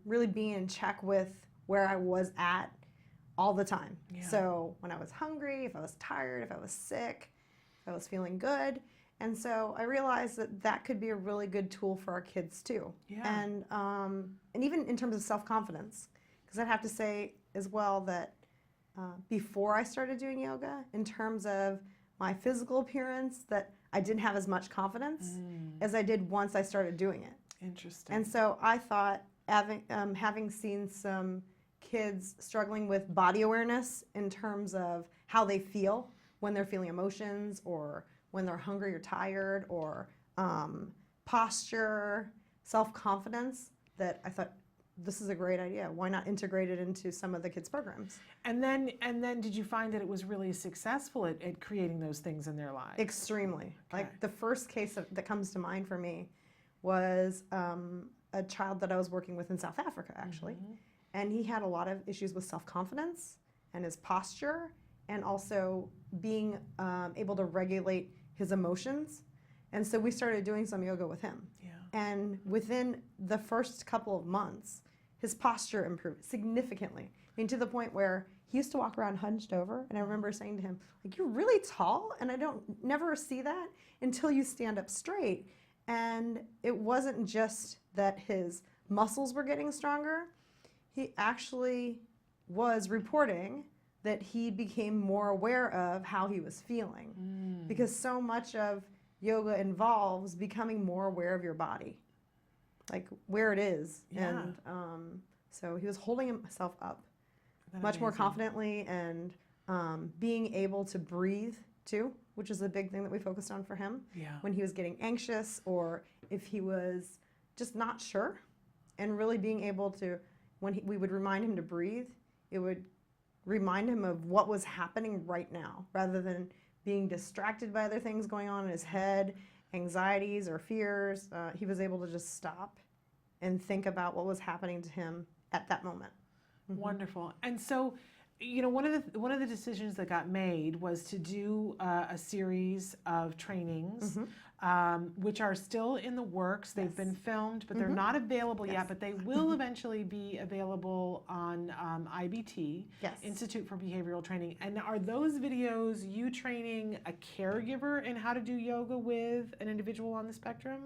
really being in check with where I was at all the time. Yeah. So when I was hungry, if I was tired, if I was sick, if I was feeling good. And so I realized that that could be a really good tool for our kids too. Yeah. And even in terms of self-confidence, because I'd have to say as well that before I started doing yoga, in terms of my physical appearance, that I didn't have as much confidence as I did once I started doing it. Interesting. And so I thought, having seen some kids struggling with body awareness in terms of how they feel when they're feeling emotions, or when they're hungry or tired, or posture, self-confidence, that I thought, this is a great idea. Why not integrate it into some of the kids' programs? And then did you find that it was really successful at creating those things in their lives? Extremely. Okay. Like the first case that comes to mind for me was a child that I was working with in South Africa, actually. And he had a lot of issues with self-confidence and his posture, and also being able to regulate his emotions. And so we started doing some yoga with him. Yeah. And within the first couple of months, his posture improved significantly. I mean, to the point where he used to walk around hunched over, and I remember saying to him, like, you're really tall, and I never see that until you stand up straight. And it wasn't just that his muscles were getting stronger. He actually was reporting that he became more aware of how he was feeling, because so much of yoga involves becoming more aware of your body, like where it is. Yeah. And so he was holding himself up That's much more amazing. confidently, and being able to breathe too, which is a big thing that we focused on for him. Yeah. When he was getting anxious, or if he was just not sure, and really being able to, when we would remind him to breathe, it would remind him of what was happening right now, rather than being distracted by other things going on in his head, anxieties or fears. He was able to just stop and think about what was happening to him at that moment. Wonderful. And so, you know, one of the decisions that got made was to do a series of trainings, which are still in the works. They've been filmed, but they're not available yet, but they will eventually be available on IBT, Institute for Behavioral Training. And are those videos you training a caregiver in how to do yoga with an individual on the spectrum?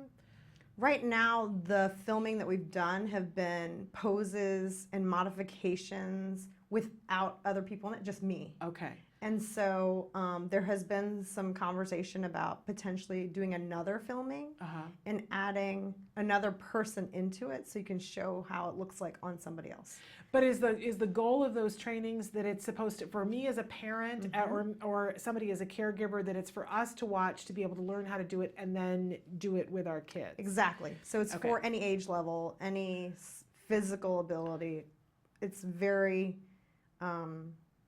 Right now, the filming that we've done have been poses and modifications without other people in it, just me. Okay. And so there has been some conversation about potentially doing another filming and adding another person into it, so you can show how it looks like on somebody else. But is the goal of those trainings that it's supposed to, for me as a parent or somebody as a caregiver, that it's for us to watch to be able to learn how to do it and then do it with our kids? Exactly. So it's for any age level, any physical ability. It's very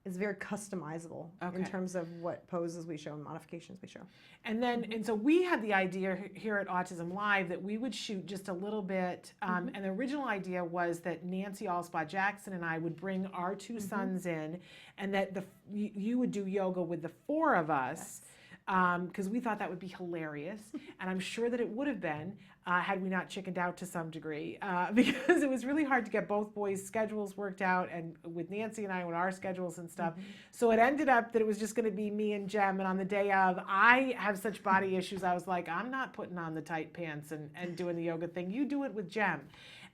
is very customizable in terms of what poses we show and modifications we show. And then, and so we had the idea here at Autism Live that we would shoot just a little bit. And the original idea was that Nancy Allspot Jackson and I would bring our two sons in, and that you would do yoga with the four of us. Because we thought that would be hilarious, and I'm sure that it would have been had we not chickened out to some degree, because it was really hard to get both boys' schedules worked out, and with Nancy and I with our schedules and stuff. So it ended up that it was just going to be me and Jem, and on the day of, I have such body issues, I was like, I'm not putting on the tight pants and doing the yoga thing. You do it with Jem.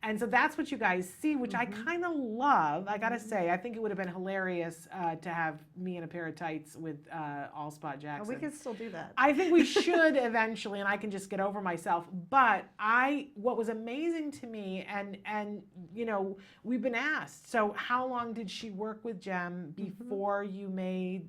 And so that's what you guys see, which I kind of love. I gotta say, I think it would have been hilarious to have me in a pair of tights with Allspot Jackson. We could still do that. I think we should eventually, and I can just get over myself. But what was amazing to me, and you know, we've been asked, so how long did she work with Jem before you made?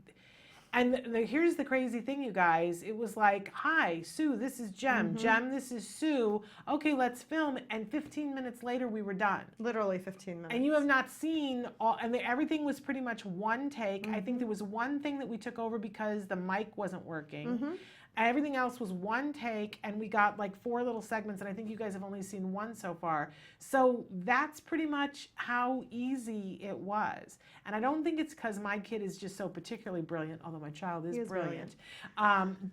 And here's the crazy thing, you guys. It was like, hi, Sue, this is Jem. Jem, this is Sue. Okay, let's film. And 15 minutes later, we were done. Literally 15 minutes. And you have not seen all, and everything was pretty much one take. I think there was one thing that we took over because the mic wasn't working. Everything else was one take, and we got like 4 little segments, and I think you guys have only seen 1 so far. So that's pretty much how easy it was. And I don't think it's because my kid is just so particularly brilliant, although my child is brilliant.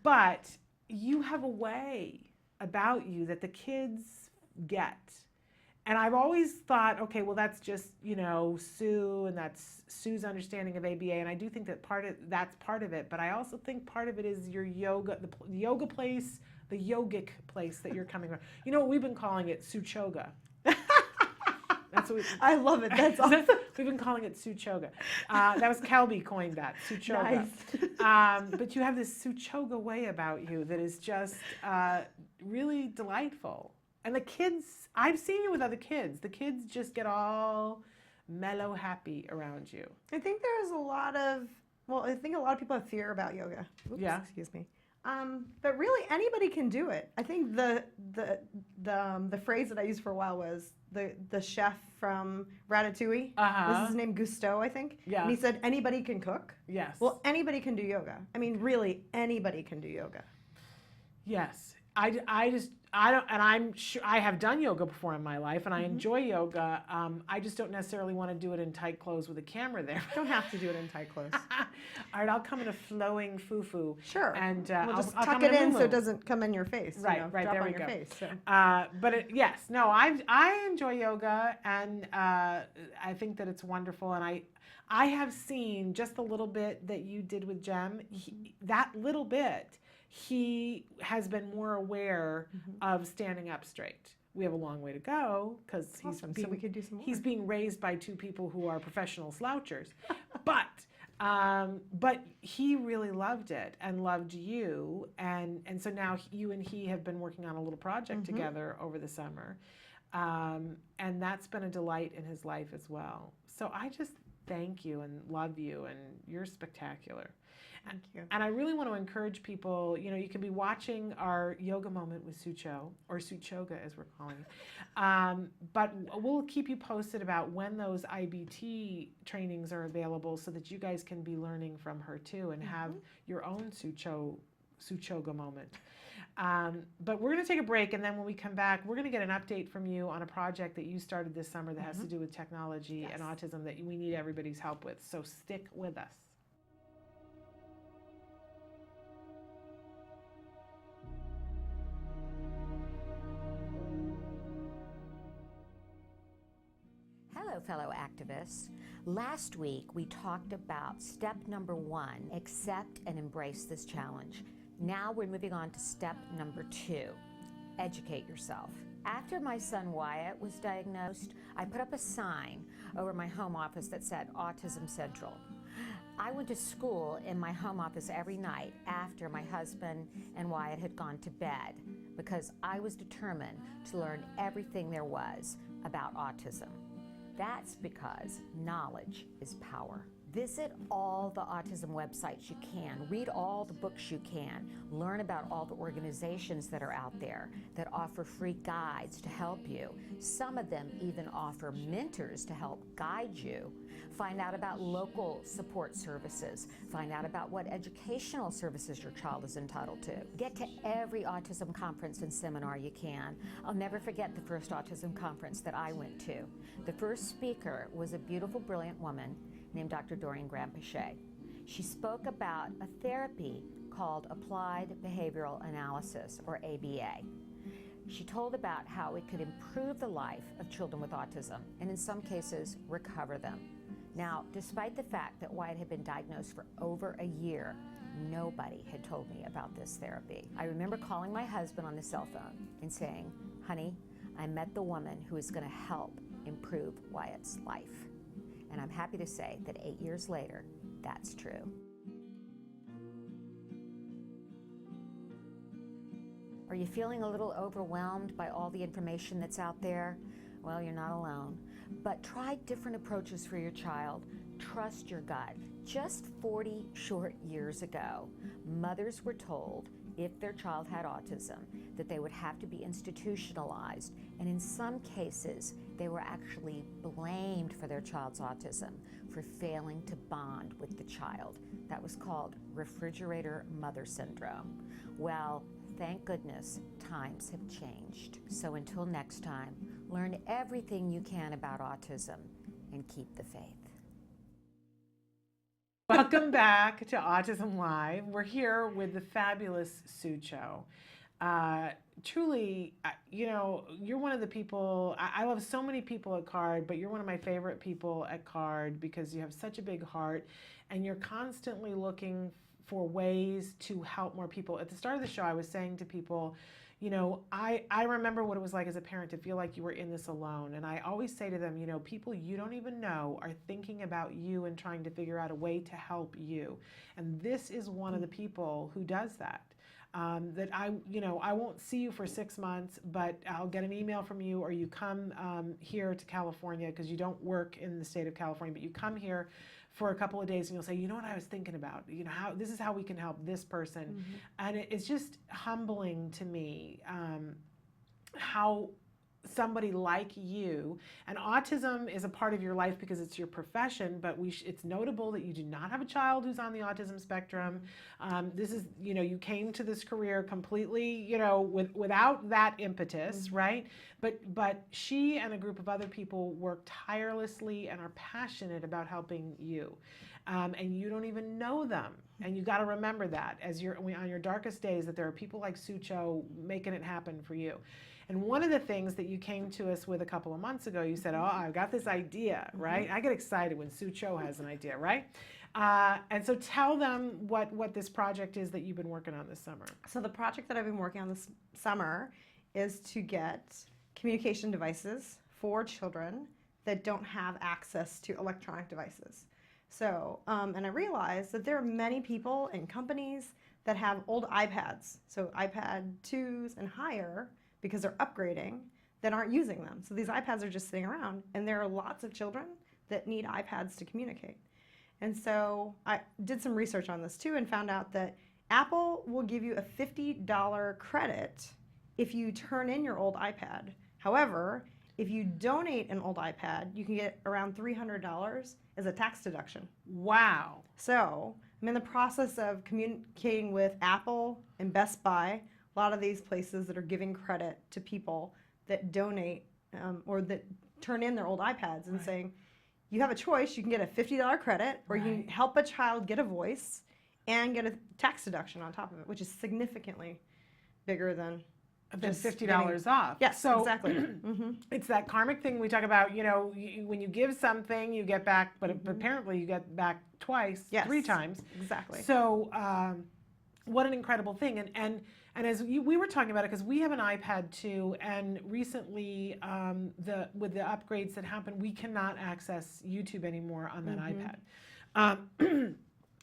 But you have a way about you that the kids get. And I've always thought, okay, well, that's just, you know, Sue, and that's Sue's understanding of ABA. And I do think that that's part of it. But I also think part of it is your yoga, the yoga place, the yogic place that you're coming from. You know what we've been calling it? Suchoga. That's what I love it. That's awesome. We've been calling it Suchoga. That was Kelby coined that, Suchoga. Nice. But you have this Suchoga way about you that is just really delightful. And the kids, I've seen you with other kids. The kids just get all mellow happy around you. I think there's a lot of, well, I think a lot of people have fear about yoga. Oops, yeah. Excuse me. But really, anybody can do it. I think the phrase that I used for a while was the chef from Ratatouille. Was his name Gusteau, I think? Yeah. And he said anybody can cook. Yes. Well, anybody can do yoga. I mean, really, anybody can do yoga. Yes. I don't, and I'm sure I have done yoga before in my life, and I enjoy yoga. I just don't necessarily want to do it in tight clothes with a camera there. Don't have to do it in tight clothes. All right, I'll come in a flowing fufu. Sure. And we'll just I'll tuck it in so it doesn't come in your face. Right, you know, right. drop There on we your go. face, so. But yes, no, I enjoy yoga, and I think that it's wonderful. And I have seen just a little bit that you did with Jem. That little bit. He has been more aware of standing up straight. We have a long way to go because he's being raised by 2 people who are professional slouchers. But he really loved it and loved you. And so now you and he have been working on a little project together over the summer. And that's been a delight in his life as well. So I just thank you and love you, and you're spectacular. Thank you. And I really want to encourage people, you know, you can be watching our yoga moment with Sucho, or Suchoga as we're calling it. But we'll keep you posted about when those IBT trainings are available so that you guys can be learning from her too and have your own Suchoga moment. But we're going to take a break, and then when we come back, we're going to get an update from you on a project that you started this summer that has to do with technology and autism that we need everybody's help with. So stick with us. Hello, fellow activists. Last week, we talked about step number 1, accept and embrace this challenge. Now we're moving on to step number 2, educate yourself. After my son Wyatt was diagnosed, I put up a sign over my home office that said Autism Central. I went to school in my home office every night after my husband and Wyatt had gone to bed because I was determined to learn everything there was about autism. That's because knowledge is power. Visit all the autism websites you can. Read all the books you can. Learn about all the organizations that are out there that offer free guides to help you. Some of them even offer mentors to help guide you. Find out about local support services. Find out about what educational services your child is entitled to. Get to every autism conference and seminar you can. I'll never forget the first autism conference that I went to. The first speaker was a beautiful, brilliant woman named Dr. Doreen Graham-Pichet. She spoke about a therapy called Applied Behavioral Analysis, or ABA. She told about how it could improve the life of children with autism and in some cases recover them. Now, despite the fact that Wyatt had been diagnosed for over a year, nobody had told me about this therapy. I remember calling my husband on the cell phone and saying, honey, I met the woman who is going to help improve Wyatt's life. And I'm happy to say that 8 years later, that's true. Are you feeling a little overwhelmed by all the information that's out there? Well, you're not alone. But try different approaches for your child. Trust your gut. Just 40 short years ago, mothers were told if their child had autism that they would have to be institutionalized, and in some cases they were actually blamed for their child's autism for failing to bond with the child. That was called refrigerator mother syndrome. Well, thank goodness times have changed. So until next time, learn everything you can about autism and keep the faith. Welcome back to Autism Live. We're here with the fabulous Sucho. Truly, you know, you're one of the people, I love so many people at CARD, but you're one of my favorite people at CARD because you have such a big heart and you're constantly looking for ways to help more people. At the start of the show, I was saying to people, you know, I remember what it was like as a parent to feel like you were in this alone. And I always say to them, you know, people you don't even know are thinking about you and trying to figure out a way to help you. And this is one of the people who does that. That you know, I won't see you for 6 months, but I'll get an email from you, or you come here to California, because you don't work in the state of California, but you come here for a couple of days and you'll say, you know what I was thinking about, you know, how this is how we can help this person. Mm-hmm. And it's just humbling to me how somebody like you, and autism is a part of your life because it's your profession, but it's notable that you do not have a child who's on the autism spectrum. This is, you know, you came to this career completely, you know, without that impetus, mm-hmm. right? But she and a group of other people work tirelessly and are passionate about helping you. And you don't even know them. And you got to remember that as you're on your darkest days, that there are people like Sucho making it happen for you. And one of the things that you came to us with a couple of months ago, you said, oh, I've got this idea, right? Mm-hmm. I get excited when Sucho has an idea, right? And so tell them what this project is that you've been working on this summer. So the project that I've been working on this summer is to get communication devices for children that don't have access to electronic devices. So, and I realized that there are many people and companies that have old iPads, so iPad 2s and higher, because they're upgrading, that aren't using them. So these iPads are just sitting around, and there are lots of children that need iPads to communicate. And so I did some research on this too and found out that Apple will give you a $50 credit if you turn in your old iPad. However, if you donate an old iPad, you can get around $300 as a tax deduction. Wow. So I'm in the process of communicating with Apple and Best Buy, a lot of these places that are giving credit to people that donate or that turn in their old iPads, and right. saying, you have a choice. You can get a $50 credit, or right. you can help a child get a voice and get a tax deduction on top of it, which is significantly bigger than $50 off. Yes, so exactly. Mm-hmm. It's that karmic thing we talk about, you know, when you give something, you get back, but mm-hmm. apparently you get back twice, yes, 3 times. Exactly. So what an incredible thing. And as we were talking about it, because we have an iPad too, and recently with the upgrades that happened, we cannot access YouTube anymore on that mm-hmm. iPad.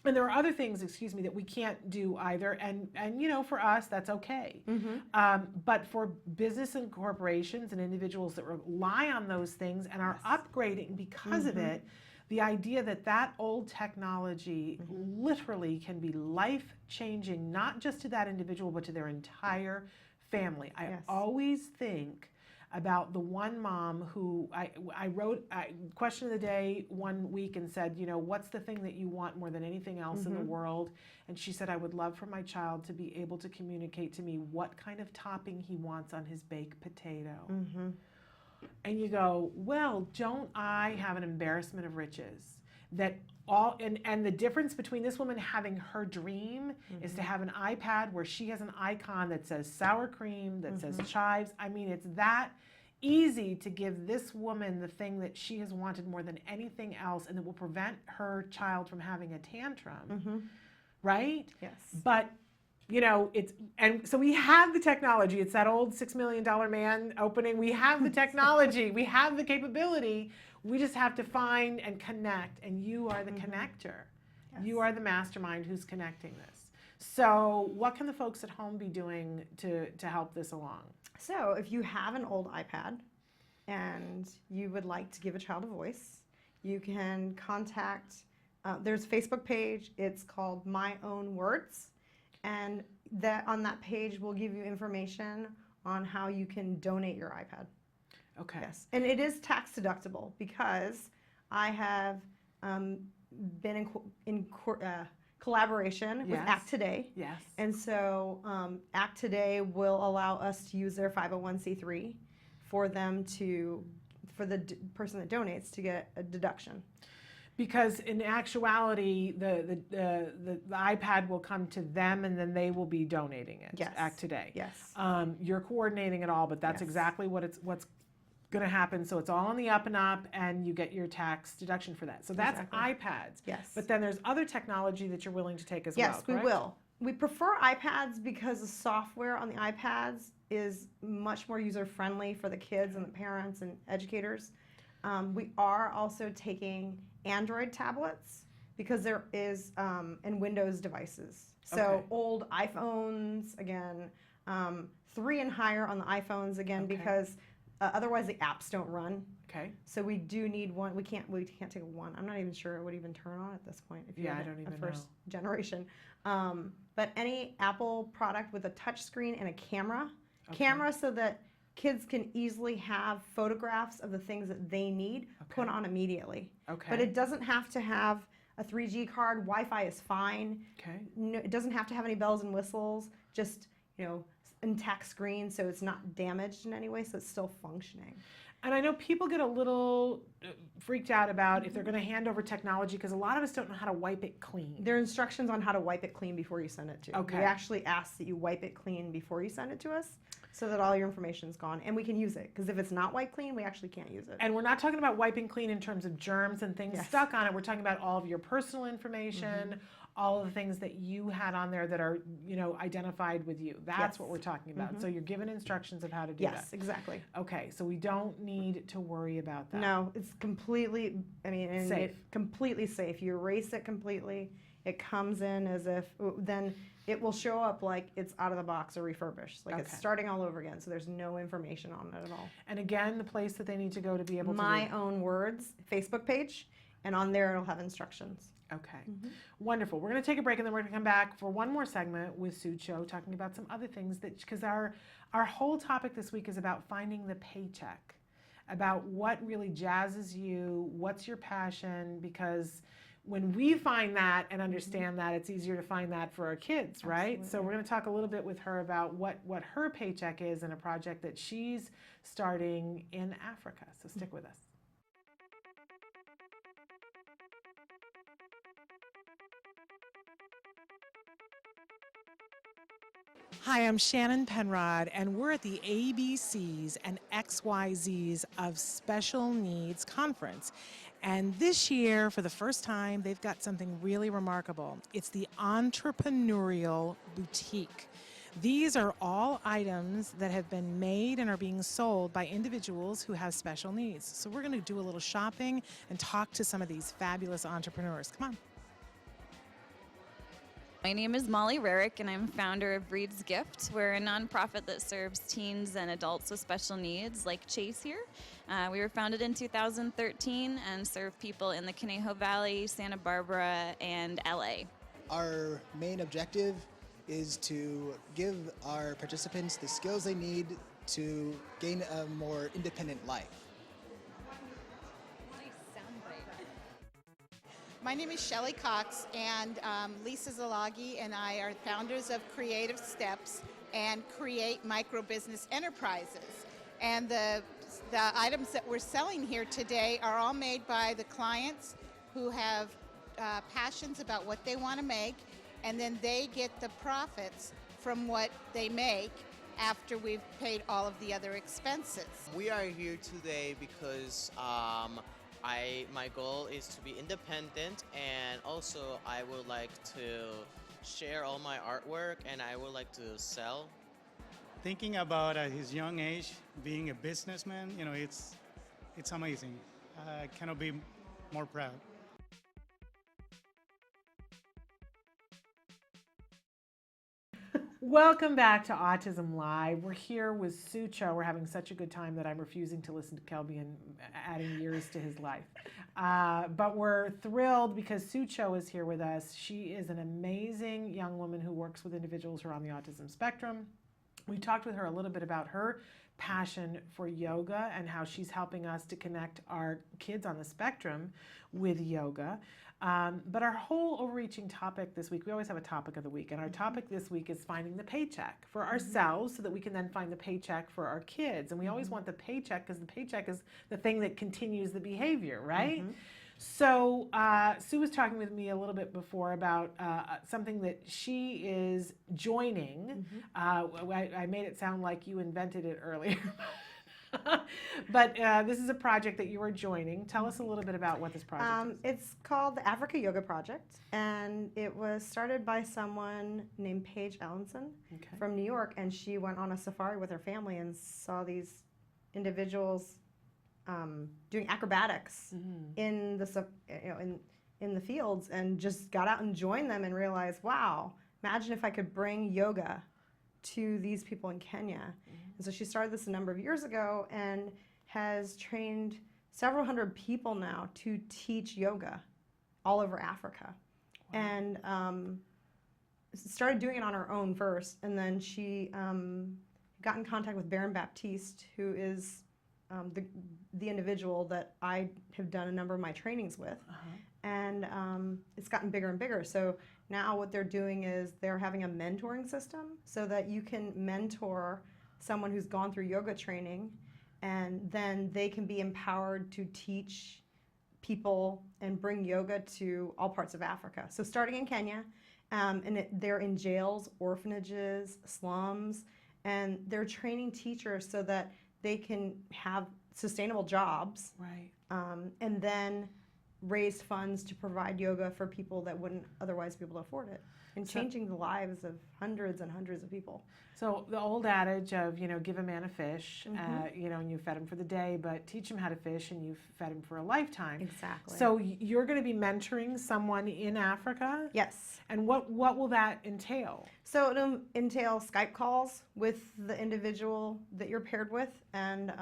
And there are other things, excuse me, that we can't do either. And you know, for us, that's okay. Mm-hmm. But for business and corporations and individuals that rely on those things and are yes. upgrading because mm-hmm. of it, the idea that that old technology literally can be life-changing, not just to that individual, but to their entire family. I always think about the one mom who I wrote question of the day one week and said, you know, what's the thing that you want more than anything else in the world? And she said, I would love for my child to be able to communicate to me what kind of topping he wants on his baked potato. And you go, well, don't I have an embarrassment of riches? That all, and the difference between this woman having her dream is to have an iPad where she has an icon that says sour cream, that says chives. I mean, it's that easy to give this woman the thing that she has wanted more than anything else, and that will prevent her child from having a tantrum, right? Yes. But you know, and so we have the technology. It's that old $6 million man opening. We have the technology. We have the capability. We just have to find and connect. And you are the connector. You are the mastermind who's connecting this. So what can the folks at home be doing to help this along? So if you have an old iPad and you would like to give a child a voice, you can contact, there's a Facebook page. It's called My Own Words. And that on that page will give you information on how you can donate your iPad. Okay. Yes. And it is tax deductible because I have been in collaboration with Act Today. Yes. And so Act Today will allow us to use their 501c3 for them to, for the person that donates to get a deduction. Because in actuality, the iPad will come to them and then they will be donating it. Yes. Act Today. Yes. You're coordinating it all, but that's exactly what's going to happen. So it's all on the up and up, and you get your tax deduction for that. So that's iPads. Yes. But then there's other technology that you're willing to take as well. Yes, we will. We prefer iPads because the software on the iPads is much more user-friendly for the kids and the parents and educators. We are also taking Android tablets because there is, and Windows devices. So old iPhones, again, 3 and higher on the iPhones, again, because otherwise the apps don't run. Okay. So we do need one. We can't take a one. I'm not even sure it would even turn on at this point if you're I don't even a first generation. But any Apple product with a touch screen and a camera, so that kids can easily have photographs of the things that they need put on immediately. Okay. But it doesn't have to have a 3G card. Wi-Fi is fine. Okay. No, it doesn't have to have any bells and whistles. Just, you know, intact screen so it's not damaged in any way, so it's still functioning. And I know people get a little freaked out about if they're going to hand over technology because a lot of us don't know how to wipe it clean. There are instructions on how to wipe it clean before you send it to. Okay. We actually ask that you wipe it clean before you send it to us so that all your information is gone and we can use it. Because if it's not wiped clean, we actually can't use it. And we're not talking about wiping clean in terms of germs and things stuck on it. We're talking about all of your personal information, all of the things that you had on there that are, you know, identified with you. That's what we're talking about. So you're given instructions of how to do that. Yes, exactly. Okay, so we don't need to worry about that. No, it's completely, I mean, and safe. Completely safe. You erase it completely. It comes in as if, then it will show up like it's out of the box or refurbished. Like it's starting all over again. So there's no information on it at all. And again, the place that they need to go to be able to My Own Words Facebook page, and on there it'll have instructions. Okay, wonderful. We're going to take a break and then we're going to come back for one more segment with Sue Cho talking about some other things that, because our whole topic this week is about finding the paycheck, about what really jazzes you, what's your passion, because when we find that and understand that, it's easier to find that for our kids, right? Absolutely. So we're going to talk a little bit with her about what her paycheck is in a project that she's starting in Africa. So stick with us. Hi, I'm Shannon Penrod, and we're at the ABCs and XYZs of Special Needs Conference. And this year, for the first time, they've got something really remarkable. It's the Entrepreneurial Boutique. These are all items that have been made and are being sold by individuals who have special needs. So we're going to do a little shopping and talk to some of these fabulous entrepreneurs. Come on. My name is Molly Rarick, and I'm founder of Breed's Gift. We're a nonprofit that serves teens and adults with special needs, like Chase here. We were founded in 2013 and serve people in the Conejo Valley, Santa Barbara, and LA. Our main objective is to give our participants the skills they need to gain a more independent life. My name is Shelley Cox, and Lisa Zalagi and I are founders of Creative Steps and Create Micro Business Enterprises. And the items that we're selling here today are all made by the clients who have passions about what they want to make, and then they get the profits from what they make after we've paid all of the other expenses. We are here today because my goal is to be independent, and also I would like to share all my artwork, and I would like to sell. Thinking about at his young age being a businessman, it's amazing. I cannot be more proud. Welcome back to Autism Live. We're here with Sucho. We're having such a good time that I'm refusing to listen to Kelby and adding years to his life. But we're thrilled because Sucho is here with us. She is an amazing young woman who works with individuals who are on the autism spectrum. We talked with her a little bit about her passion for yoga and how she's helping us to connect our kids on the spectrum with yoga. But our whole overreaching topic this week, we always have a topic of the week, and our topic this week is finding the paycheck for ourselves so that we can then find the paycheck for our kids. And we always want the paycheck because the paycheck is the thing that continues the behavior, right? So Sue was talking with me a little bit before about something that she is joining. I made it sound like you invented it earlier. But this is a project that you are joining. Tell us a little bit about what this project is. It's called the Africa Yoga Project, and it was started by someone named Paige Ellenson from New York, and she went on a safari with her family and saw these individuals doing acrobatics in the in the fields, and just got out and joined them and realized, wow, imagine if I could bring yoga to these people in Kenya. And so she started this a number of years ago and has trained several hundred people now to teach yoga all over Africa. Wow. And started doing it on her own first, and then she got in contact with Baron Baptiste, who is the individual that I have done a number of my trainings with. And it's gotten bigger and bigger. So now what they're doing is they're having a mentoring system so that you can mentor someone who's gone through yoga training, and then they can be empowered to teach people and bring yoga to all parts of Africa. So starting in Kenya, and they're in jails, orphanages, slums, and they're training teachers so that they can have sustainable jobs, right? And then raise funds to provide yoga for people that wouldn't otherwise be able to afford it, and changing the lives of hundreds and hundreds of people. So the old adage of, give a man a fish, and you fed him for the day, but teach him how to fish and you fed him for a lifetime. Exactly. So you're going to be mentoring someone in Africa? Yes. And what will that entail? So it'll entail Skype calls with the individual that you're paired with, and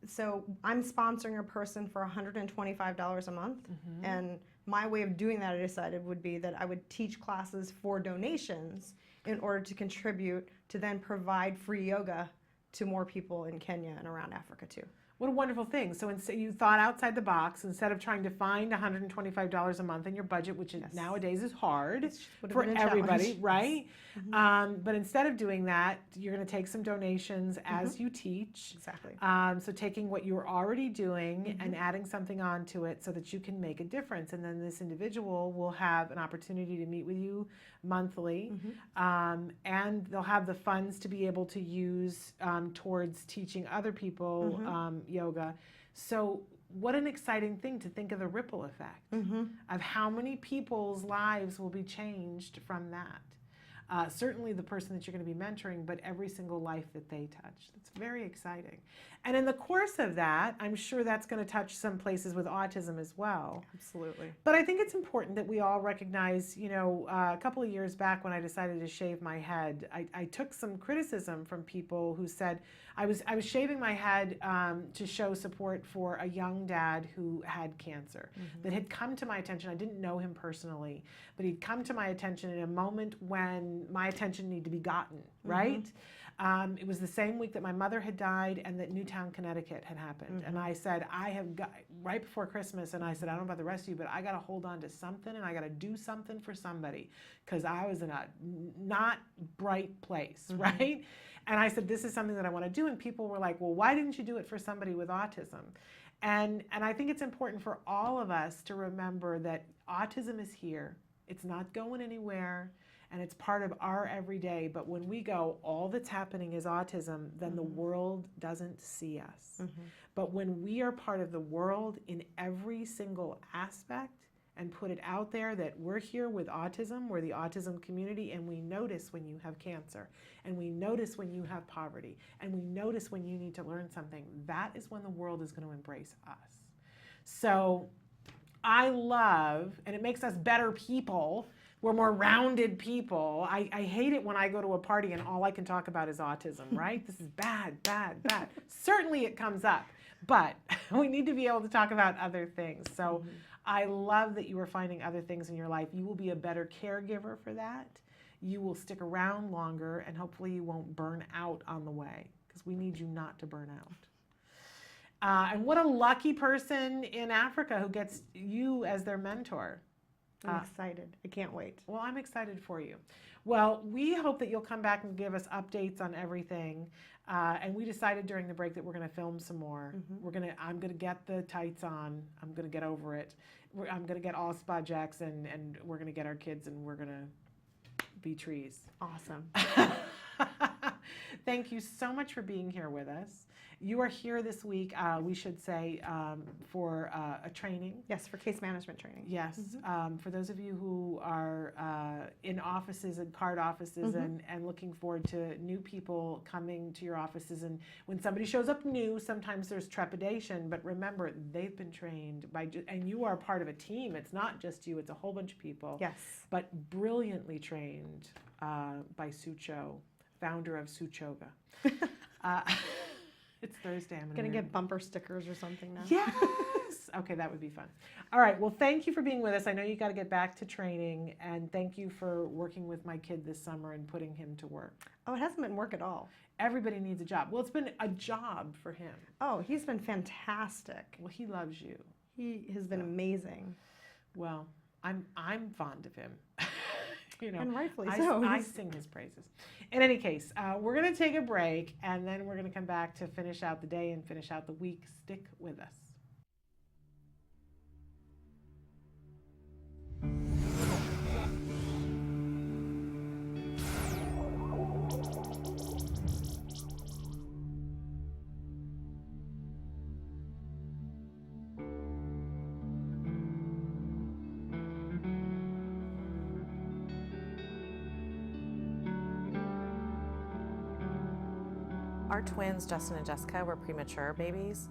so I'm sponsoring a person for $125 a month, and my way of doing that, I decided, would be that I would teach classes for donations in order to contribute to then provide free yoga to more people in Kenya and around Africa too. What a wonderful thing. So you thought outside the box. Instead of trying to find $125 a month in your budget, which nowadays is hard for everybody, right? But instead of doing that, you're going to take some donations as you teach. Exactly. So taking what you're already doing and adding something onto it so that you can make a difference. And then this individual will have an opportunity to meet with you monthly, and they'll have the funds to be able to use towards teaching other people yoga. So what an exciting thing to think of the ripple effect of how many people's lives will be changed from that. certainly the person that you're going to be mentoring, but every single life that they touch. That's very exciting. And in the course of that, I'm sure that's going to touch some places with autism as well. Absolutely. But I think it's important that we all recognize, a couple of years back when I decided to shave my head, I took some criticism from people who said I was shaving my head to show support for a young dad who had cancer that had come to my attention. I didn't know him personally, but he'd come to my attention in a moment when my attention needed to be gotten, right? It was the same week that my mother had died and that Newtown, Connecticut had happened. And I said, right before Christmas, and I said, I don't know about the rest of you, but I got to hold on to something and I got to do something for somebody because I was in a not bright place, right? And I said, this is something that I want to do. And people were like, well, why didn't you do it for somebody with autism? And I think it's important for all of us to remember that autism is here. It's not going anywhere. And it's part of our everyday. But when we go, all that's happening is autism, then the world doesn't see us. But when we are part of the world in every single aspect and put it out there that we're here with autism, we're the autism community, and we notice when you have cancer, and we notice when you have poverty, and we notice when you need to learn something, that is when the world is going to embrace us. So I love, and it makes us better people. We're more rounded people. I hate it when I go to a party and all I can talk about is autism, right? This is bad, bad, bad. Certainly it comes up, but we need to be able to talk about other things. So I love that you are finding other things in your life. You will be a better caregiver for that. You will stick around longer, and hopefully you won't burn out on the way, because we need you not to burn out. And what a lucky person in Africa who gets you as their mentor. I'm excited. I can't wait. Well, I'm excited for you. Well, we hope that you'll come back and give us updates on everything. And we decided during the break that we're going to film some more. I'm going to get the tights on. I'm going to get over it. I'm going to get all Spudjecks, and we're going to get our kids, and we're going to be trees. Awesome. Thank you so much for being here with us. You are here this week, we should say, for a training. Yes, for case management training. Yes, for those of you who are in offices and card offices and looking forward to new people coming to your offices. And when somebody shows up new, sometimes there's trepidation, but remember, they've been trained by, and you are part of a team. It's not just you, it's a whole bunch of people. Yes. But brilliantly trained by Sucho, founder of Suchoga. It's Thursday. I'm gonna get bumper stickers or something now. Yes. Okay, that would be fun. All right. Well, thank you for being with us. I know you got to get back to training, and thank you for working with my kid this summer and putting him to work. Oh, it hasn't been work at all. Everybody needs a job. Well, it's been a job for him. Oh, he's been fantastic. Well, he loves you. He has been amazing. Well, I'm fond of him. And rightfully so. I sing his praises. In any case, we're going to take a break, and then we're going to come back to finish out the day and finish out the week. Stick with us. Our twins, Justin and Jessica, were premature babies,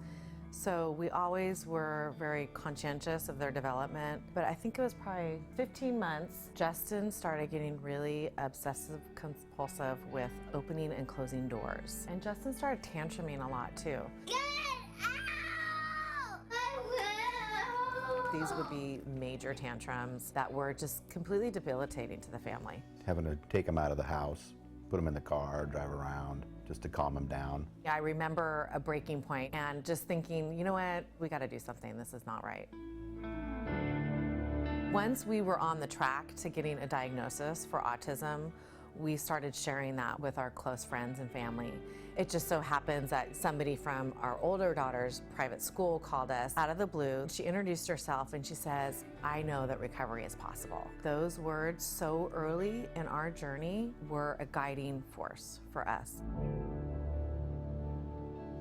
so we always were very conscientious of their development. But I think it was probably 15 months, Justin started getting really obsessive compulsive with opening and closing doors. And Justin started tantruming a lot too. These would be major tantrums that were just completely debilitating to the family. Having to take them out of the house, put them in the car, drive around, just to calm them down. Yeah, I remember a breaking point and just thinking, you know what, we got to do something. This is not right. Once we were on the track to getting a diagnosis for autism, we started sharing that with our close friends and family. It just so happens that somebody from our older daughter's private school called us out of the blue. She introduced herself and she says, I know that recovery is possible. Those words so early in our journey were a guiding force for us.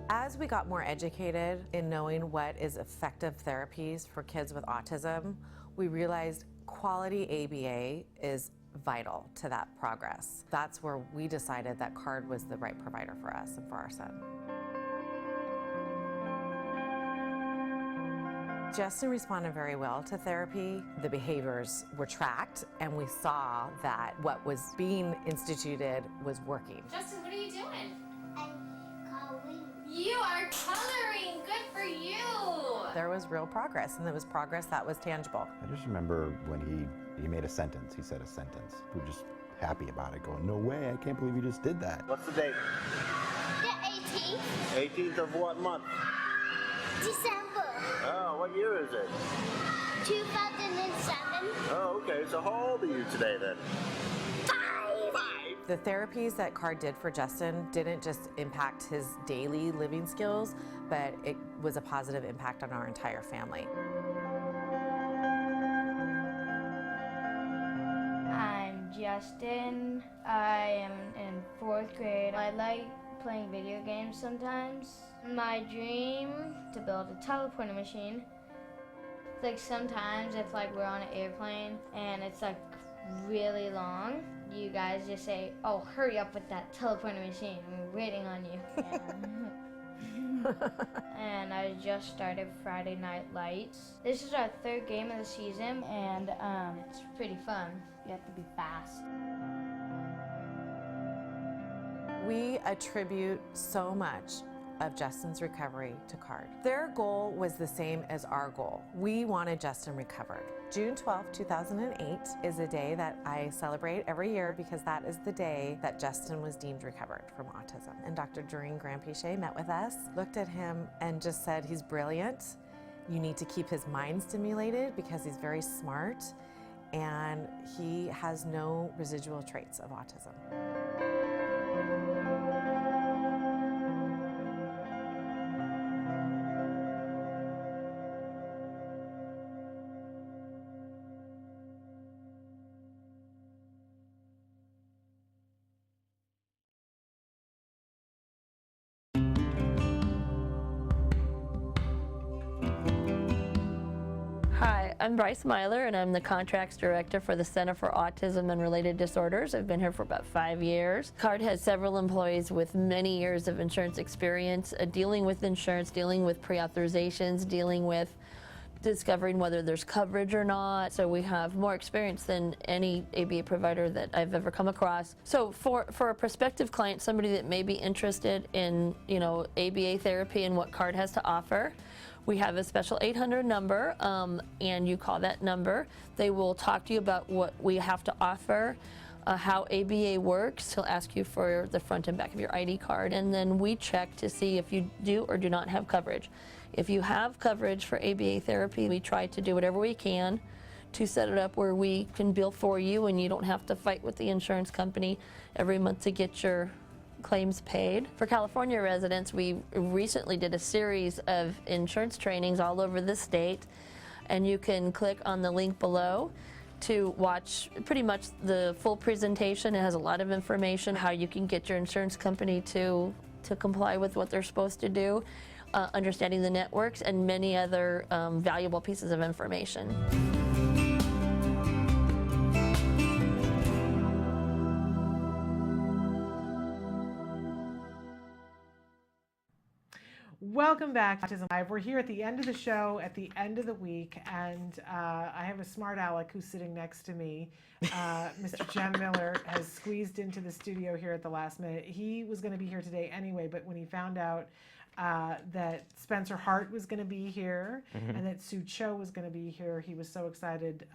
As we got more educated in knowing what is effective therapies for kids with autism, we realized quality ABA is vital to that progress. That's where we decided that CARD was the right provider for us and for our son. Justin responded very well to therapy. The behaviors were tracked, and we saw that what was being instituted was working. Justin, what are you doing? I'm coloring. You are coloring. Good for you. There was real progress, and there was progress that was tangible. I just remember when he made a sentence. He said a sentence. We were just happy about it, going, no way, I can't believe you just did that. What's the date? The 18th. 18th of what month? December. Oh, what year is it? 2007. Oh, okay. So how old are you today then? 5. The therapies that CARD did for Justin didn't just impact his daily living skills, but it was a positive impact on our entire family. I'm Justin. I am in 4th grade. I like playing video games sometimes. My dream to build a teleporting machine. Like sometimes if like we're on an airplane and it's like really long, you guys just say, oh, hurry up with that teleporting machine, we're waiting on you. And I just started Friday Night Lights. This is our 3rd game of the season, and it's pretty fun. You have to be fast. We attribute so much of Justin's recovery to CARD. Their goal was the same as our goal. We wanted Justin recovered. June 12, 2008 is a day that I celebrate every year because that is the day that Justin was deemed recovered from autism. And Dr. Doreen Grandpichet met with us, looked at him and just said, he's brilliant. You need to keep his mind stimulated because he's very smart and he has no residual traits of autism. Hi, I'm Bryce Myler, and I'm the Contracts Director for the Center for Autism and Related Disorders. I've been here for about 5 years. CARD has several employees with many years of insurance experience, dealing with insurance, dealing with pre-authorizations, dealing with discovering whether there's coverage or not. So we have more experience than any ABA provider that I've ever come across. So for a prospective client, somebody that may be interested in, ABA therapy and what CARD has to offer, we have a special 800 number, and you call that number. They will talk to you about what we have to offer, how ABA works. He'll ask you for the front and back of your ID card, and then we check to see if you do or do not have coverage. If you have coverage for ABA therapy, we try to do whatever we can to set it up where we can bill for you and you don't have to fight with the insurance company every month to get your claims paid. For California residents, we recently did a series of insurance trainings all over the state, and you can click on the link below to watch pretty much the full presentation. It has a lot of information, how you can get your insurance company to comply with what they're supposed to do, understanding the networks, and many other valuable pieces of information. Welcome back to Autism Live. We're here at the end of the show, at the end of the week, and I have a smart aleck who's sitting next to me. Mr. Jen Miller has squeezed into the studio here at the last minute. He was going to be here today anyway, but when he found out that Spencer Hart was going to be here and that Sue Cho was going to be here, he was so excited.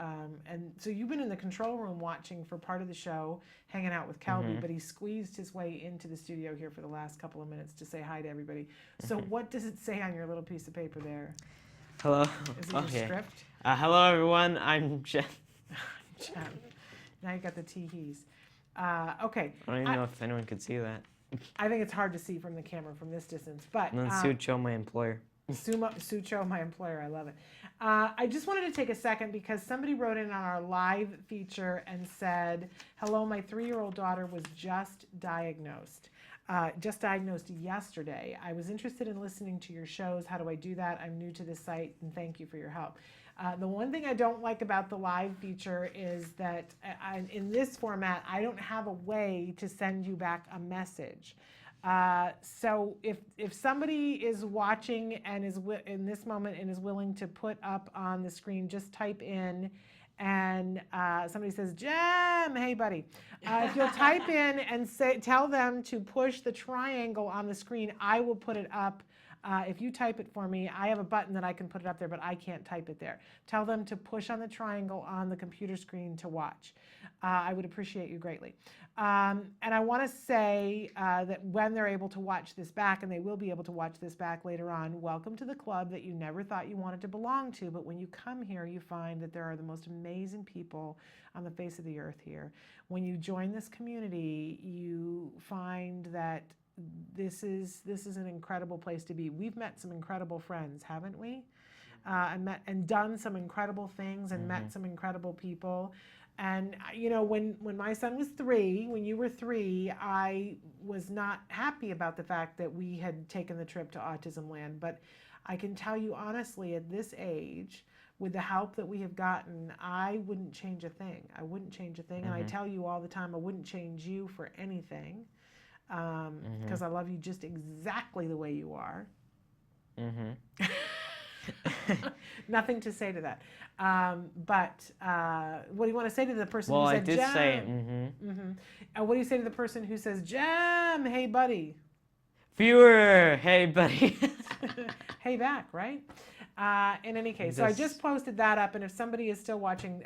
And so you've been in the control room watching for part of the show, hanging out with Kelby, but he squeezed his way into the studio here for the last couple of minutes to say hi to everybody. So what does it say on your little piece of paper there? Hello. Is it your script? Hello, everyone. I'm Jen. Jen. Now you got the tee-hees. Okay. I don't even know if anyone could see that. I think it's hard to see from the camera from this distance, but And then Sue Cho, my employer. Sue Cho, my employer, I love it. I just wanted to take a second because somebody wrote in on our live feature and said, hello, my 3-year-old daughter was just diagnosed. just diagnosed yesterday. I was interested in listening to your shows. How do I do that? I'm new to this site, and thank you for your help. The one thing I don't like about the live feature is that in this format, I don't have a way to send you back a message. So if somebody is watching and is in this moment and is willing to put up on the screen, just type in, and somebody says, Jem, hey buddy. If you'll type in and tell them to push the triangle on the screen, I will put it up. If you type it for me, I have a button that I can put it up there, but I can't type it there. Tell them to push on the triangle on the computer screen to watch. I would appreciate you greatly. And I want to say that when they're able to watch this back, and they will be able to watch this back later on, welcome to the club that you never thought you wanted to belong to, but when you come here, you find that there are the most amazing people on the face of the earth here. When you join this community, you find that this is an incredible place to be. We've met some incredible friends, haven't we? And done some incredible things and met some incredible people. And you know, when my son was 3, when you were 3, I was not happy about the fact that we had taken the trip to Autism Land. But I can tell you honestly, at this age, with the help that we have gotten, I wouldn't change a thing. I wouldn't change a thing. And I tell you all the time, I wouldn't change you for anything. Because I love you just exactly the way you are. Nothing to say to that. But what do you want to say to the person who said, I did Jem? say it. And what do you say to the person who says, Jem, hey buddy? Viewer, hey buddy. Hey back, right? In any case, so I just posted that up, and if somebody is still watching,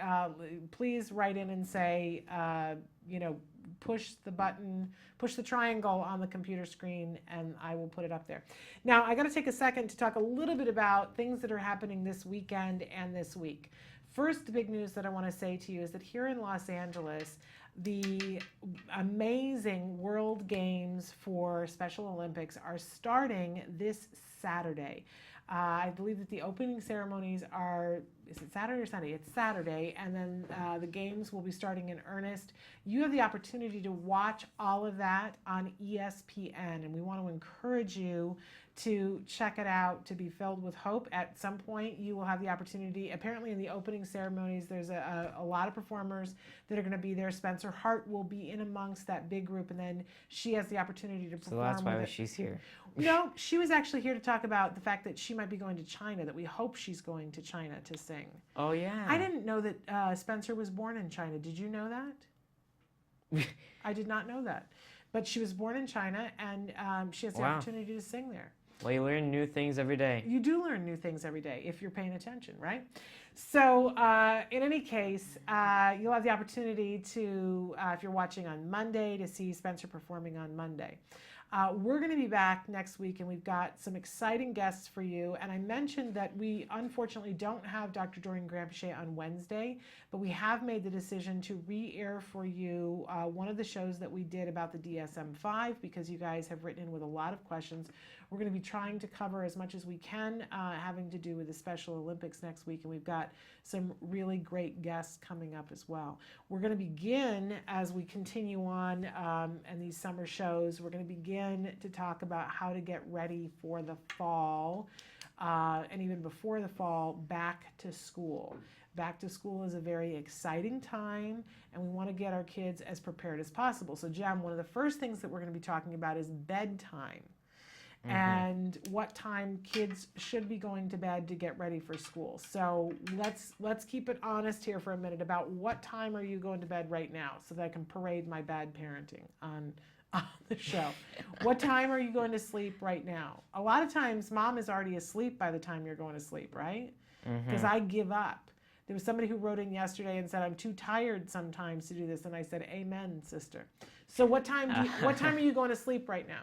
please write in and say, you know, push the button, push the triangle on the computer screen, and I will put it up there. Now, I got to take a second to talk a little bit about things that are happening this weekend and this week. First, the big news that I want to say to you is that here in Los Angeles, the amazing World Games for Special Olympics are starting this Saturday. I believe that the opening ceremonies are, is it Saturday or Sunday? It's Saturday, and then the games will be starting in earnest. You have the opportunity to watch all of that on ESPN, and we want to encourage you to check it out, to be filled with hope. At some point, you will have the opportunity. Apparently, in the opening ceremonies, there's a lot of performers that are going to be there. Spencer Hart will be in amongst that big group, and then she has the opportunity to perform. So that's why with she's here. No, she was actually here to talk about the fact that she might be going to China, that we hope she's going to China to sing. Oh, yeah. I didn't know that Spencer was born in China. Did you know that? I did not know that. But she was born in China, and she has the opportunity to sing there. Well, you learn new things every day. You do learn new things every day if you're paying attention, right? So in any case, you'll have the opportunity to, if you're watching on Monday, to see Spencer performing on Monday. We're going to be back next week, and we've got some exciting guests for you. And I mentioned that we unfortunately don't have Dr. Doreen Granpeche on Wednesday, but we have made the decision to re-air for you one of the shows that we did about the DSM-5, because you guys have written in with a lot of questions. We're going to be trying to cover as much as we can having to do with the Special Olympics next week, and we've got some really great guests coming up as well. We're going to begin, as we continue on and these summer shows, we're going to begin to talk about how to get ready for the fall, and even before the fall, back to school. Back to school is a very exciting time, and we want to get our kids as prepared as possible. So, Jem, one of the first things that we're going to be talking about is bedtime. And what time kids should be going to bed to get ready for school. So let's keep it honest here for a minute about what time are you going to bed right now, so that I can parade my bad parenting on the show. What time are you going to sleep right now? A lot of times mom is already asleep by the time you're going to sleep, right? Because I give up. There was somebody who wrote in yesterday and said, I'm too tired sometimes to do this. And I said, amen, sister. So what time are you going to sleep right now?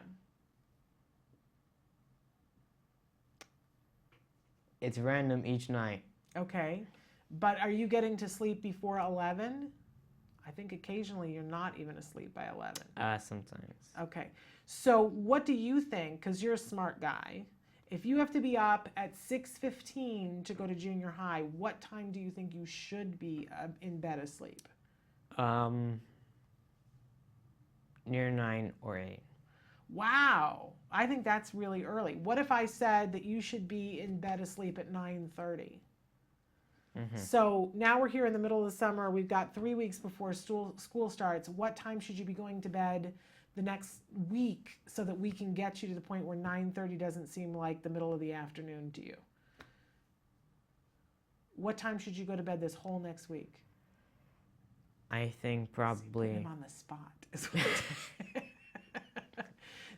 It's random each night. Okay. But are you getting to sleep before 11? I think occasionally you're not even asleep by 11. Sometimes. Okay. So what do you think, because you're a smart guy, if you have to be up at 6:15 to go to junior high, what time do you think you should be in bed asleep? Near 9 or 8. Wow, I think that's really early. What if I said that you should be in bed asleep at 9:30? So now we're here in the middle of the summer. We've got 3 weeks before school starts. What time should you be going to bed the next week so that we can get you to the point where 9:30 doesn't seem like the middle of the afternoon to you? What time should you go to bed this whole next week? I think probably. Put him on the spot.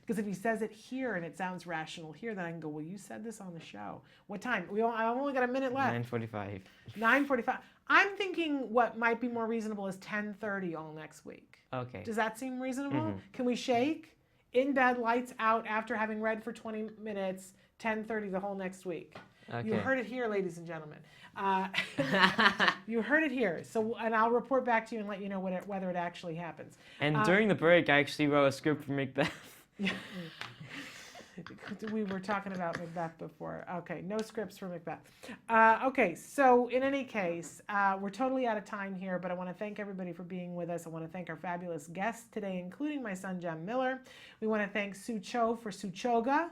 Because if he says it here and it sounds rational here, then I can go, well, you said this on the show. What time? I've only got a minute left. 9:45. 9:45. I'm thinking what might be more reasonable is 10:30 all next week. Okay. Does that seem reasonable? Can we shake? In bed, lights out, after having read for 20 minutes, 10:30 the whole next week. Okay. You heard it here, ladies and gentlemen. You heard it here. So, and I'll report back to you and let you know whether it actually happens. And during the break, I actually wrote a script for Macbeth. We were talking about Macbeth before. Okay, no scripts for Macbeth. Okay, so in any case, we're totally out of time here, but I want to thank everybody for being with us. I want to thank our fabulous guests today, including my son, Jem Miller. We want to thank Sue Cho for Suchoga,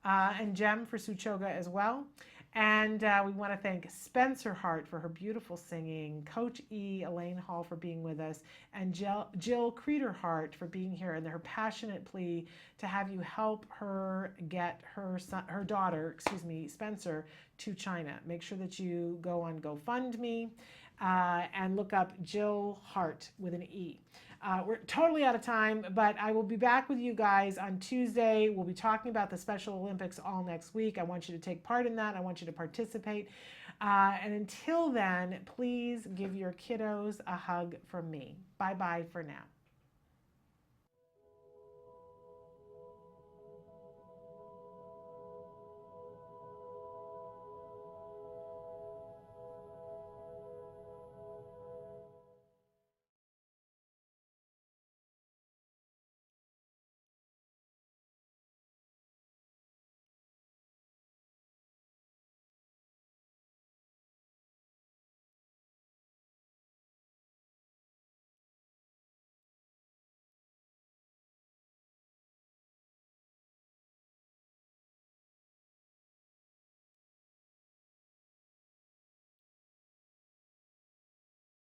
and Jem for Suchoga as well. And we want to thank Spencer Hart for her beautiful singing, Coach E, Elaine Hall for being with us, and Jill Creeder Hart for being here and her passionate plea to have you help her get her daughter, Spencer, to China. Make sure that you go on GoFundMe and look up Jill Hart with an E. We're totally out of time, but I will be back with you guys on Tuesday. We'll be talking about the Special Olympics all next week. I want you to take part in that. I want you to participate. And until then, please give your kiddos a hug from me. Bye-bye for now.